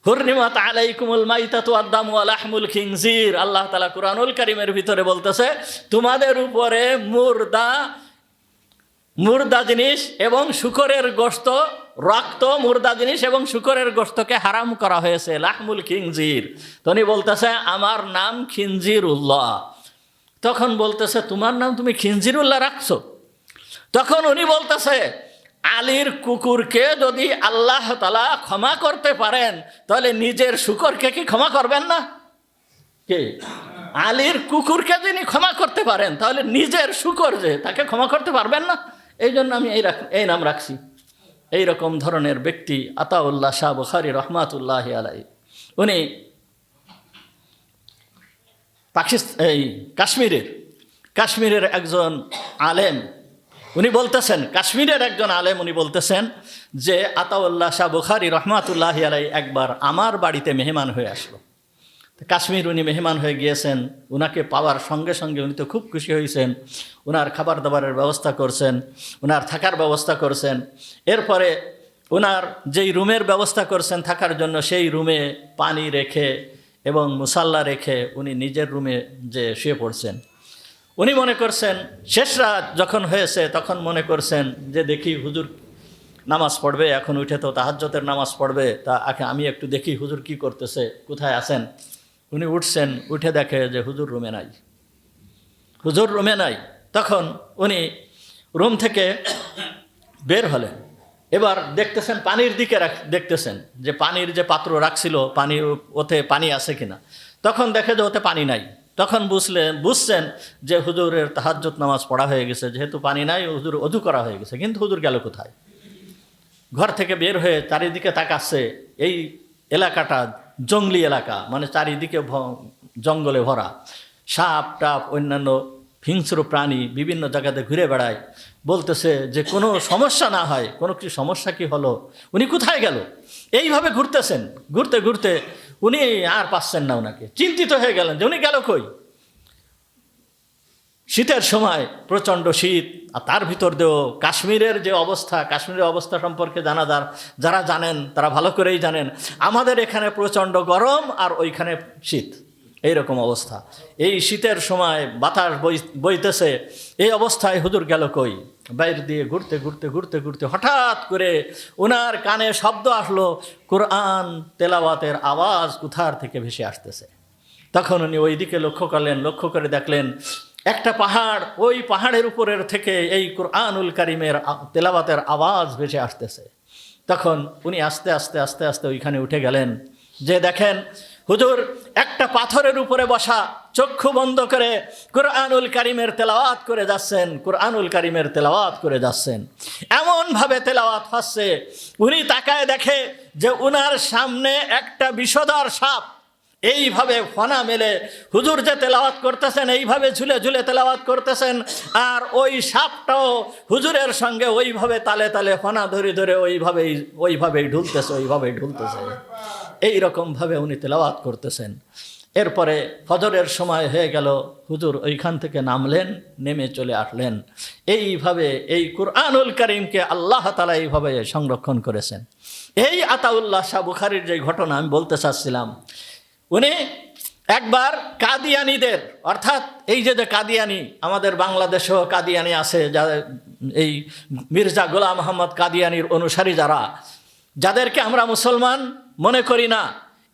হুররিমাত আলাইকুমুল মাইতাতু ওয়াদ-দামু ওয়া লাহমুল খিনজির, আল্লাহ তাআলা কুরআনুল কারীমের ভিতরে বলতেছে তোমাদের উপরে মুর্দা জিনিস এবং শুকরের গোশত, রক্ত, মুর্দা জিনিস এবং শুকরের গোশতকে হারাম করা হয়েছে, লাহমুল খিনজির। তনি বলতেছে আমার নাম খিনজিরুল্লাহ। তখন বলতেছে তোমার নাম তুমি খিনজিরুল্লাহ রাখছো? তখন উনি বলতেছে আলীর কুকুরকে যদি আল্লাহ তাআলা ক্ষমা করতে পারেন তাহলে নিজের শুকরকে কি ক্ষমা করবেন না? কে আলীর কুকুরকে যিনি ক্ষমা করতে পারেন তাহলে নিজের শুকর যে তাকে ক্ষমা করতে পারবেন না? এই জন্য আমি এই নাম রাখছি। এই রকম ধরনের ব্যক্তি আতাউল্লাহ শাহ বুখারী রহমাতুল্লাহি আলাইহি। উনি কাশ্মীরের একজন আলেম, উনি বলতেছেন কাশ্মীরের একজন আলেম উনি বলতেছেন যে আতাউল্লাহ শাহ বুখারী রহমাতুল্লাহি আলাইহি একবার আমার বাড়িতে মেহমান হয়ে আসলো। কাশ্মীর উনি মেহমান হয়ে গিয়েছেন, উনাকে পাওয়ার সঙ্গে সঙ্গে উনি তো খুব খুশি হয়েছেন। উনার খাবার দাবারের ব্যবস্থা করছেন, উনার থাকার ব্যবস্থা করছেন। এরপরে উনার যেই রুমের ব্যবস্থা করছেন থাকার জন্য, সেই রুমে পানি রেখে এবং মুসাল্লা রেখে উনি নিজের রুমে যে শুয়ে পড়ছেন। উনি মনে করছেন শেষ রাত যখন হয়েছে তখন মনে করছেন যে দেখি হুজুর নামাজ পড়বে, এখন উঠে তো তাহাজ্জুদের নামাজ পড়বে, তা আমি একটু দেখি হুজুর কি করতেছে, কোথায় আছেন। উনি উঠছেন, উঠে দেখে যে হুজুর রুমে নাই। তখন উনি রুম থেকে বের হলেন, এবার দেখতেছেন পানির দিকে দেখতেছেন যে পানির যে পাত্র রাখছিল পানি, ওতে পানি আছে কিনা। তখন দেখে যে ওতে পানি নাই। তখন বুঝছেন যে হুজুরের তাহাজ্জুদ নামাজ পড়া হয়ে গেছে, যেহেতু পানি নাই হুজুর অজু করা হয়ে গেছে। কিন্তু হুজুর গেল কোথায়? ঘর থেকে বের হয়ে চারিদিকে তাকাচ্ছে। এই এলাকাটা জঙ্গলি এলাকা, মানে চারিদিকে জঙ্গলে ভরা, সাপ টাপ অন্যান্য হিংস্র প্রাণী বিভিন্ন জায়গাতে ঘুরে বেড়ায়। বলতেছে যে কোনো সমস্যা না হয়, কোনো কি সমস্যা কি হলো, উনি কোথায় গেল? এইভাবে ঘুরতেছেন। ঘুরতে ঘুরতে উনি আর পাচ্ছেন না, ওনাকে চিন্তিত হয়ে গেলেন যে উনি গেল কই। শীতের সময় প্রচণ্ড শীত, আর তার ভিতর দিয়েও কাশ্মীরের যে অবস্থা, কাশ্মীরের অবস্থা সম্পর্কে যারা জানেন তারা ভালো করেই জানেন। আমাদের এখানে প্রচণ্ড গরম আর ওইখানে শীত, এইরকম অবস্থা। এই শীতের সময় বাতাস বইতেছে, এই অবস্থায় হুজুর গেল কই। বাইরে দিয়ে ঘুরতে ঘুরতে ঘুরতে ঘুরতে হঠাৎ করে ওনার কানে শব্দ আসলো, কোরআন তেলাওয়াতের আওয়াজ কোথার থেকে ভেসে আসতেছে। তখন উনি ওই দিকে লক্ষ্য করলেন, লক্ষ্য করে দেখলেন একটা পাহাড়, ওই পাহাড়ের উপরের থেকে এই কুরআনুল কারীমের তেলাওয়াতের আওয়াজ ভেসে আসতেছে। তখন উনি আস্তে আস্তে আস্তে আস্তে ওইখানে উঠে গেলেন, যে দেখেন হুজুর একটা পাথরের উপরে বসা, চক্ষু বন্ধ করে কুরআনুল কারীমের তেলাওয়াত করে যাচ্ছেন, কুরআনুল কারীমের তেলাওয়াত করে যাচ্ছেন। এমনভাবে তেলাওয়াত হচ্ছে, উনি তাকায় দেখে যে উনার সামনে একটা বিষধর সাপ এইভাবে ফনা মেলে হুজুর যে তেলাওয়াত করতেছেন এইভাবে ঝুলে ঝুলে তেলাওয়াত করতেছেন, আর ওই সাপটাও হুজুরের সঙ্গে ওইভাবে তালে তালে ফনা ধরে ধরে ওইভাবেই ঢুলতেছে। এইরকমভাবে উনি তেলাওয়াত করতেছেন। এরপরে ফজরের সময় হয়ে গেল, হুজুর ওইখান থেকে নামলেন, নেমে চলে আসলেন। এইভাবে এই কুরআনুল কারীমকে আল্লাহ তাআলা এইভাবে সংরক্ষণ করেছেন। এই আতাউল্লাহ শাহ বুখারীর যে ঘটনা আমি বলতে চাচ্ছিলাম, উনি একবার কাদিয়ানীদের, অর্থাৎ এই যে কাদিয়ানী, আমাদের বাংলাদেশেও কাদিয়ানী আছে, এই মির্জা গোলাম মোহাম্মদ কাদিয়ানীর অনুসারী যাদেরকে আমরা মুসলমান মনে করি না,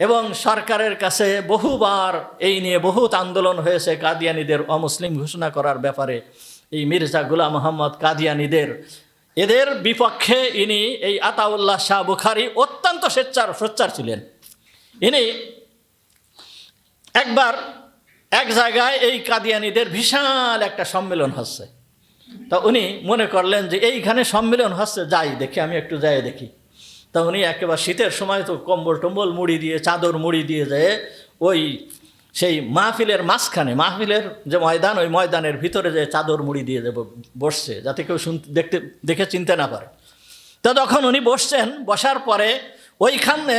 এবং সরকারের কাছে বহুবার এই নিয়ে বহুত আন্দোলন হয়েছে কাদিয়ানীদের অমুসলিম ঘোষণা করার ব্যাপারে। এই মির্জা গোলাম মোহাম্মদ এদের বিপক্ষে ইনি এই আতাউল্লাহ শাহ বুখারী অত্যন্ত সোচ্চার ছিলেন। ইনি একবার এক জায়গায় এই কাদিয়ানীদের বিশাল একটা সম্মেলন হচ্ছে, তা উনি মনে করলেন যে এইখানে সম্মেলন হচ্ছে, আমি একটু যাই দেখি। তা উনি একেবারে শীতের সময় তো কম্বল টম্বল মুড়ি দিয়ে, চাদর মুড়ি দিয়ে যায় ওই সেই মাহফিলের মাঝখানে, মাহফিলের যে ময়দান, ওই ময়দানের ভিতরে যে চাদর মুড়ি দিয়ে বসছে, যাতে কেউ দেখে চিনতে না পারে। তা যখন উনি বসছেন, বসার পরে ওইখানে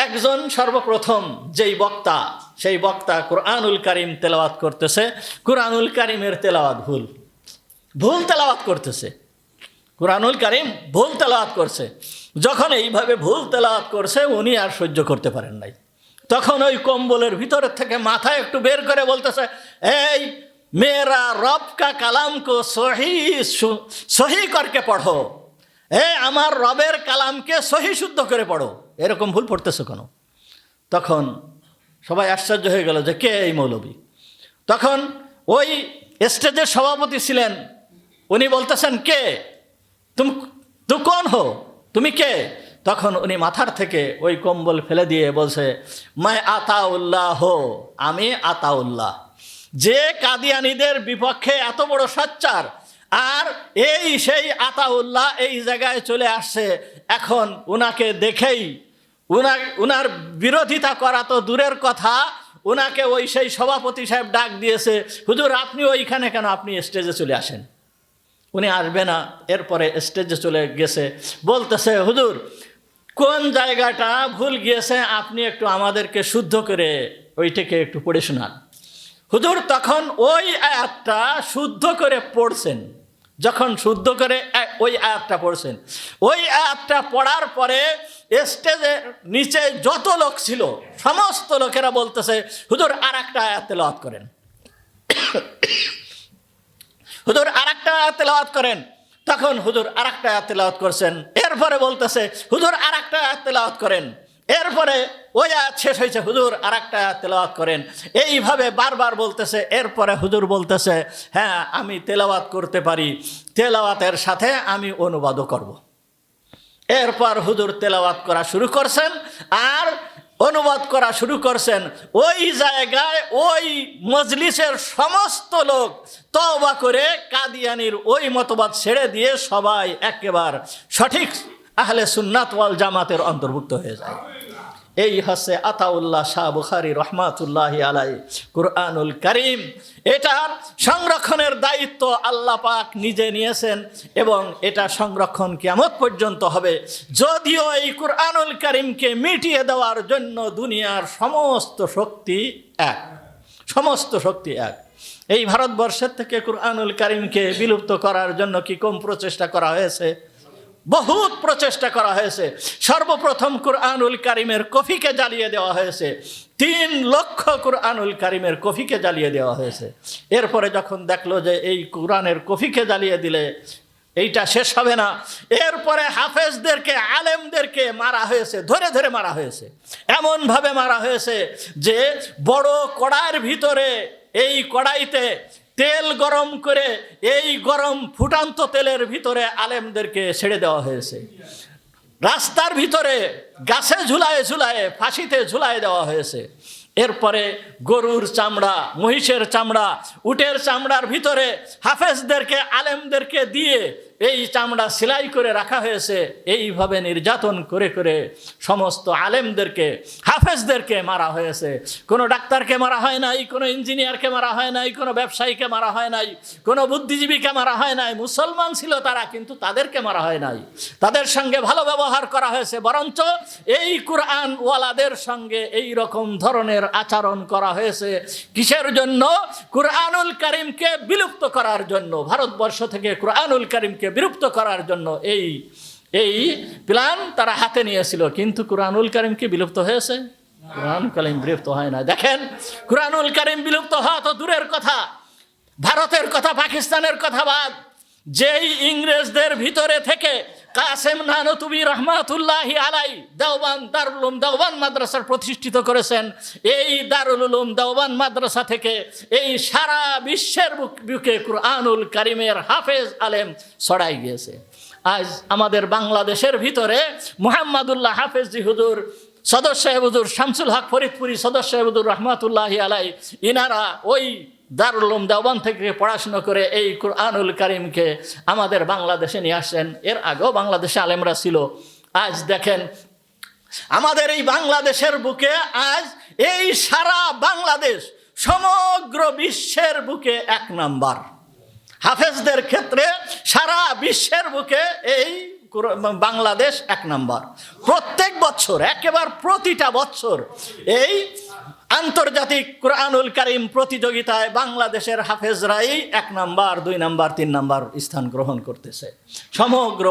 একজন সর্বপ্রথম যেই বক্তা, সেই বক্তা কুরআনুল কারীম তেলাওয়াত করতেছে। কুরআনুল কারীমের তেলাওয়াত ভুল তেলাওয়াত করতেছে, কুরআনুল কারীম ভুল তেলাওয়াত করছে। যখন এইভাবে ভুল তেলাওয়াত করছে, উনি আর সহ্য করতে পারেন নাই। তখন ওই কম্বলের ভিতরের থেকে মাথা একটু বের করে বলতেছে, এই মেরা রব কা কালাম কো সহি করকে পড়ো, আমার রবের কালামকে সহি শুদ্ধ করে পড়ো, এরকম ভুল পড়তেছো কেন? তখন সবাই আশ্চর্য হয়ে গেল যে কে এই মৌলবী। তখন ওই স্টেজের সভাপতি ছিলেন, উনি বলতেছেন, কে তুম কোন হো, তুমি কে? তখন উনি মাথার থেকে ওই কম্বল ফেলে দিয়ে বলছে, মায় আতাউল্লাহ হো, আমি আতাউল্লাহ। যে কাদিয়ানীদের বিপক্ষে এত বড় সোচ্চার, আর সেই আতাউল্লাহ এই জায়গায় চলে আসছে। এখন উনাকে দেখেই উনার বিরোধিতা করা তো দূরের কথা, উনাকে সেই সভাপতি সাহেব ডাক দিয়েছে, হুজুর আপনি ওইখানে কেন, আপনি স্টেজে চলে আসেন। উনি আসবে না। এরপরে স্টেজে চলে গেছে, বলতেছে, হুজুর কোন জায়গাটা ভুল গিয়েছে, আপনি একটু আমাদেরকে শুদ্ধ করে ওইটাকে একটু পড়ে শোনান। হুজুর তখন ওই আয়াতটা শুদ্ধ করে পড়ছেন। যখন শুদ্ধ করে ওই আয়াতটা পড়ছেন, ওই আয়াতটা পড়ার পরে স্টেজের নিচে যত লোক ছিল সমস্ত লোকেরা বলতেছে, হুজুর আর একটা আয়াত তেলাওয়াত করেন, হুজুর আর একটা আয়াত তেলাওয়াত করেন। তখন হুজুর আর একটা আয়াত তেলাওয়াত করছেন। এরপরে বলতেছে, হুজুর আর একটা আয়াত তেলাওয়াত করেন। এরপরে ওই আয়াত শেষ হয়েছে, হুজুর আর একটা আয়াত তেলাওয়াত করেন। এইভাবে বারবার বলতেছে। এরপরে হুজুর বলতেছে, হ্যাঁ আমি তেলাওয়াত করতে পারি, তেলাওয়াতের সাথে আমি অনুবাদও করব। এরপর হুজুর তেলাওয়াত করা শুরু করছেন আর অনুবাদ করা শুরু করছেন। ওই জায়গায় ওই মজলিসের সমস্ত লোক তওবা করে কাদিয়ানির ওই মতবাদ ছেড়ে দিয়ে সবাই একেবারে সঠিক আহলে সুন্নাত ওয়াল জামাতের অন্তর্ভুক্ত হয়ে যায়। এই হচ্ছে আতাউল্লাহ শাহ বুখারী রহমাতুল্লাহি আলাইহি কুরআনুল কারীম। এটার সংরক্ষণের দায়িত্ব আল্লাহ পাক নিজে নিয়েছেন এবং এটা সংরক্ষণ কিয়ামত পর্যন্ত হবে। যদিও এই কুরআনুল কারীমকে মিটিয়ে দেওয়ার জন্য দুনিয়ার সমস্ত শক্তি এক, সমস্ত শক্তি এক। এই ভারতবর্ষের থেকে কুরআনুল কারীমকে বিলুপ্ত করার জন্য কি কম প্রচেষ্টা করা হয়েছে? বহুত প্রচেষ্টা করা হয়েছে। সর্বপ্রথম কুরআনুল কারীমের কপিকে জ্বালিয়ে দেওয়া হয়েছে। 3 লক্ষ কুরআনুল কারীমের কপিকে জ্বালিয়ে দেওয়া হয়েছে। এরপরে যখন দেখলো যে এই কুরআনের কপিকে জ্বালিয়ে দিলে এইটা শেষ হবে না, এরপরে হাফেজদেরকে আলেমদেরকে মারা হয়েছে, ধরে ধরে মারা হয়েছে। এমনভাবে মারা হয়েছে যে বড় কড়াইয়ের ভিতরে, এই কড়াইতে তেল গরম করে এই গরম ফুটান্ত তেলের ভিতরে আলেমদেরকে ছেড়ে দেওয়া হয়েছে। রাস্তার ভিতরে গাছে ঝুলায়ে ঝুলায়ে, ফাঁসিতে ঝুলায়ে দেওয়া হয়েছে। এরপরে গরুর চামড়া, মহিষের চামড়া, উটের চামড়ার ভিতরে হাফেজদেরকে আলেমদেরকে দিয়ে এই চামড়া সেলাই করে রাখা হয়েছে। এইভাবে নির্যাতন করে করে সমস্ত আলেমদেরকে, হাফেজদেরকে মারা হয়েছে। কোনো ডাক্তারকে মারা হয় নাই, কোনো ইঞ্জিনিয়ারকে মারা হয় নাই, কোনো ব্যবসায়ীকে মারা হয় নাই, কোনো বুদ্ধিজীবীকে মারা হয় নাই। মুসলমান ছিল তারা, কিন্তু তাদেরকে মারা হয় নাই। তাদের সঙ্গে ভালো ব্যবহার করা হয়েছে, বরঞ্চ এই কুরআন ওয়ালাদের সঙ্গে এই রকম ধরনের আচরণ করা হয়েছে। কিসের জন্য? কুরআনুল কারীমকে বিলুপ্ত করার জন্য। ভারতবর্ষ থেকে কুরআনুল কারীমকে বিলুপ্ত করার জন্য এই প্ল্যান তারা হাতে নিয়েছিল। কিন্তু কুরআনুল কারীম কি বিলুপ্ত হয়েছে? কুরআনুল কারীম বিলুপ্ত হয় না। দেখেন, কুরআনুল কারীম বিলুপ্ত হওয়া তো দূরের কথা, ভারতের কথা, পাকিস্তানের কথা বাদ, যেই ইংরেজদের ভিতরে থেকে কাসেম নানতুবি রহমাতুল্লাহি আলাই দেওবান দারুল উলুম দেওবান মাদ্রাসা প্রতিষ্ঠিত করেছেন, এই দারুল উলুম দেওবান মাদ্রাসা থেকে এই সারা বিশ্বের বুকে কুরআনুল কারীমের হাফেজ আলেম ছড়াই গিয়েছে। আজ আমাদের বাংলাদেশের ভিতরে মুহাম্মাদুল্লাহ হাফেজি হুজুর, সদর সাহেব হুজুর শামসুল হক ফরিদপুরি, সদর সাহেব হুজুর রহমাতুল্লাহি আলাই, ইনারা ওই দারুল উলুম দেওবান থেকে পড়াশোনা করে এই কুরআনুল কারীমকে আমাদের বাংলাদেশে নিয়ে আসছেন। এর আগেও বাংলাদেশে আলেমরা ছিল। আজ দেখেন আমাদের এই বাংলাদেশের বুকে, আজ এই সারা বাংলাদেশ সমগ্র বিশ্বের বুকে 1 নাম্বার হাফেজদের ক্ষেত্রে। সারা বিশ্বের বুকে এই বাংলাদেশ 1 নাম্বার। প্রত্যেক বছর, একেবারে প্রতিটা বছর এই আন্তর্জাতিক কুরআনুল কারীম প্রতিযোগিতায় বাংলাদেশের হাফেজরাই 1 নাম্বার, 2 নাম্বার, 3 নাম্বার স্থান গ্রহণ করতেছে সমগ্র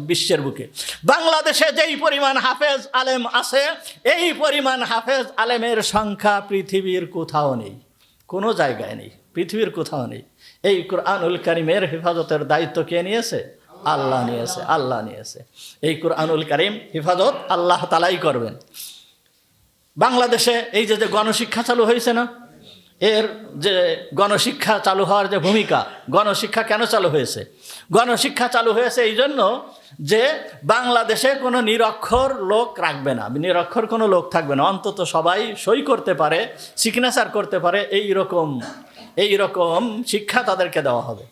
বিশ্বের বুকে। বাংলাদেশে যেই পরিমাণ হাফেজ আলেম আছে, এই পরিমাণ হাফেজ আলেমের সংখ্যা পৃথিবীর কোথাও নেই, কোনো জায়গায় নেই, পৃথিবীর কোথাও নেই। এই কুরআনুল কারীমের হেফাজতের দায়িত্ব কে নিয়েছে? আল্লাহ নিয়েছে, আল্লাহ নিয়েছে। এই কুরআনুল কারীম হেফাজত আল্লাহ তাআলাই করবেন। বাংলাদেশে এই যে গণশিক্ষা চালু হয়েছে না, এর যে গণশিক্ষা চালু হওয়ার যে ভূমিকা, গণশিক্ষা কেন চালু হয়েছে? গণশিক্ষা চালু হয়েছে এই জন্য যে বাংলাদেশে কোনো নিরক্ষর লোক রাখবে না, নিরক্ষর কোনো লোক থাকবে না, অন্তত সবাই সই করতে পারে, সিগনেচার করতে পারে, এই রকম শিক্ষা তাদেরকে দেওয়া হবে।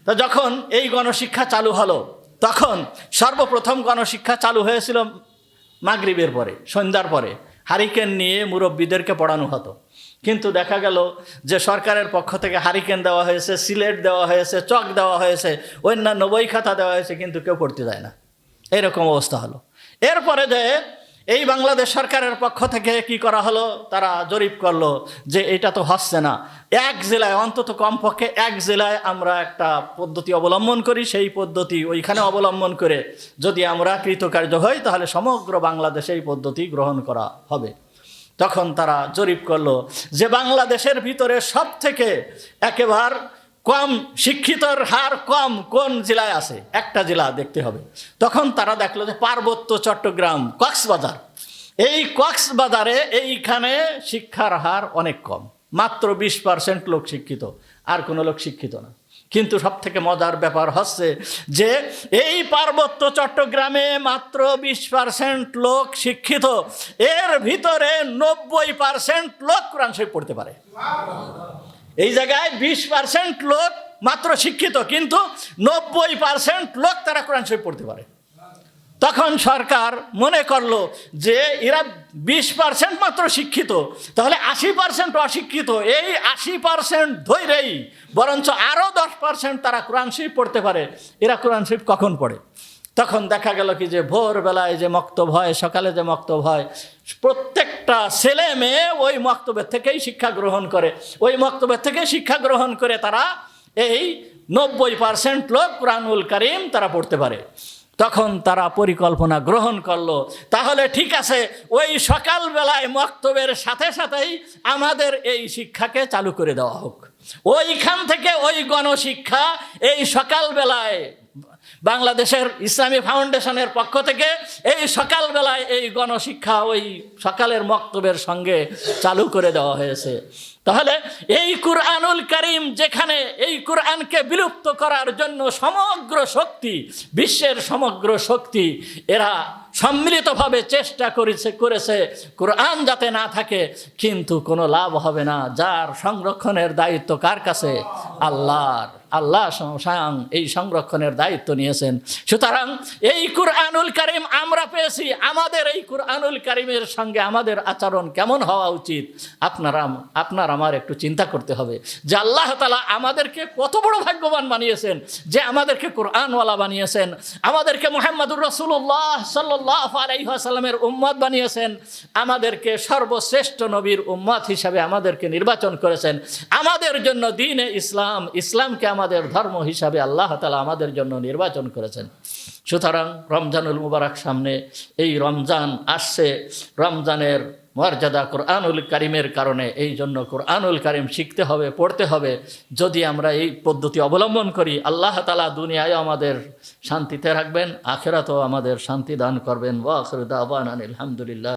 তো যখন এই গণশিক্ষা চালু হলো, তখন সর্বপ্রথম গণশিক্ষা চালু হয়েছিল মাগরিবের পরে, সন্ধ্যার পরে হারিকেন নিয়ে মুরব্বীদেরকে পড়ানো হতো। কিন্তু দেখা গেল যে সরকারের পক্ষ থেকে হারিকেন দেওয়া হয়েছে, সিলেট দেওয়া হয়েছে, চক দেওয়া হয়েছে, অন্যান্য বই খাতা দেওয়া হয়েছে, কিন্তু কেউ পড়তে যায় না। এরকম অবস্থা হলো। এরপরে যে এই বাংলাদেশ সরকারের পক্ষ থেকে কি করা হলো, তারা জরিপ করলো যে এটা তো হচ্ছে না। 1 জেলায়, অন্তত কমপক্ষে 1 জেলায় আমরা একটা পদ্ধতি অবলম্বন করি, সেই পদ্ধতি ওইখানে অবলম্বন করে যদি আমরা কৃতকার্য হই, তাহলে সমগ্র বাংলাদেশে এই পদ্ধতি গ্রহণ করা হবে। তখন তারা জরিপ করলো যে বাংলাদেশের ভিতরে সব থেকে একেবারে কম শিক্ষিতর হার কম কোন জেলায় আছে, একটা জেলা দেখতে হবে। তখন তারা দেখলো যে পার্বত্য চট্টগ্রাম, কক্সবাজার। এই কক্সবাজারে এইখানে শিক্ষার হার অনেক কম, মাত্র 20% লোক শিক্ষিত, আর কোনো লোক শিক্ষিত না। কিন্তু সবথেকে মজার ব্যাপার হচ্ছে যে এই পার্বত্য চট্টগ্রামে মাত্র 20% লোক শিক্ষিত, এর ভিতরে 90% লোক কোরআন শরীফ পড়তে পারে। এই জায়গায় 20% লোক মাত্র শিক্ষিত, কিন্তু 90% লোক তারা কোরআন শরীফ পড়তে পারে। তখন সরকার মনে করলো যে এরা 20% মাত্র শিক্ষিত, তাহলে 80% অশিক্ষিত, এই 80% ধৈরেই বরঞ্চ আরও 10% তারা কোরআন শরীফ পড়তে পারে। এরা কোরআন শরীফ কখন পড়ে? তখন দেখা গেল কি যে ভোরবেলায় যে মক্তব হয়, সকালে যে মক্তব হয়, প্রত্যেকটা ছেলে মেয়ে ওই মক্তবের থেকেই শিক্ষা গ্রহণ করে। ওই মক্তবের থেকে শিক্ষা গ্রহণ করে তারা এই 90% লোক কুরআনুল কারীম তারা পড়তে পারে। তখন তারা পরিকল্পনা গ্রহণ করলো, তাহলে ঠিক আছে, ওই সকালবেলায় মক্তবের সাথে সাথেই আমাদের এই শিক্ষাকে চালু করে দেওয়া হোক। ওইখান থেকে ওই গণশিক্ষা এই সকালবেলায় বাংলাদেশের ইসলামী ফাউন্ডেশনের পক্ষ থেকে এই সকালবেলায় এই গণশিক্ষা ওই সকালের মক্তবের সঙ্গে চালু করে দেওয়া হয়েছে। তাহলে এই কুরআনুল কারীম, যেখানে এই কুরআনকে বিলুপ্ত করার জন্য সমগ্র শক্তি, বিশ্বের সমগ্র শক্তি এরা সম্মিলিতভাবে চেষ্টা করেছে কুরআন যাতে না থাকে, কিন্তু কোনো লাভ হবে না। যার সংরক্ষণের দায়িত্ব কার কাছে? আল্লাহর। আল্লাহ স্বয়ং এই সংরক্ষণের দায়িত্ব নিয়েছেন। সুতরাং এই কুরআনুল কারীম আমরা পেয়েছি, আমাদের এই কুরআনুল কারীমের সঙ্গে আমাদের আচরণ কেমন হওয়া উচিত আপনার আমার একটু চিন্তা করতে হবে যে আল্লাহ তাআলা আমাদেরকে কত বড় ভাগ্যবান বানিয়েছেন যে আমাদেরকে কুরআনওয়ালা বানিয়েছেন, আমাদেরকে মুহাম্মদুর রাসূলুল্লাহ সাল্লাল্লাহু আলাইহি ওয়াসাল্লামের উম্মত বানিয়েছেন, আমাদেরকে সর্বশ্রেষ্ঠ নবীর উম্মত হিসাবে আমাদেরকে নির্বাচন করেছেন। আমাদের জন্য দ্বীনে ইসলামকে আমাদের ধর্ম হিসাবে আল্লাহ তাআলা আমাদের জন্য নির্বাচন করেছেন। সুতরাং রমজানুল মুবারক সামনে, এই রমজান আসছে, রমজানের মর্যাদা কুরআনুল কারীমের কারণে, এই জন্য কুরআনুল কারীম শিখতে হবে, পড়তে হবে। যদি আমরা এই পদ্ধতি অবলম্বন করি, আল্লাহ তাআলা দুনিয়ায় আমাদের শান্তিতে রাখবেন, আখিরাতেও আমাদের শান্তি দান করবেন। ওয়া আখিরু দাওয়ানা আলহামদুলিল্লাহ।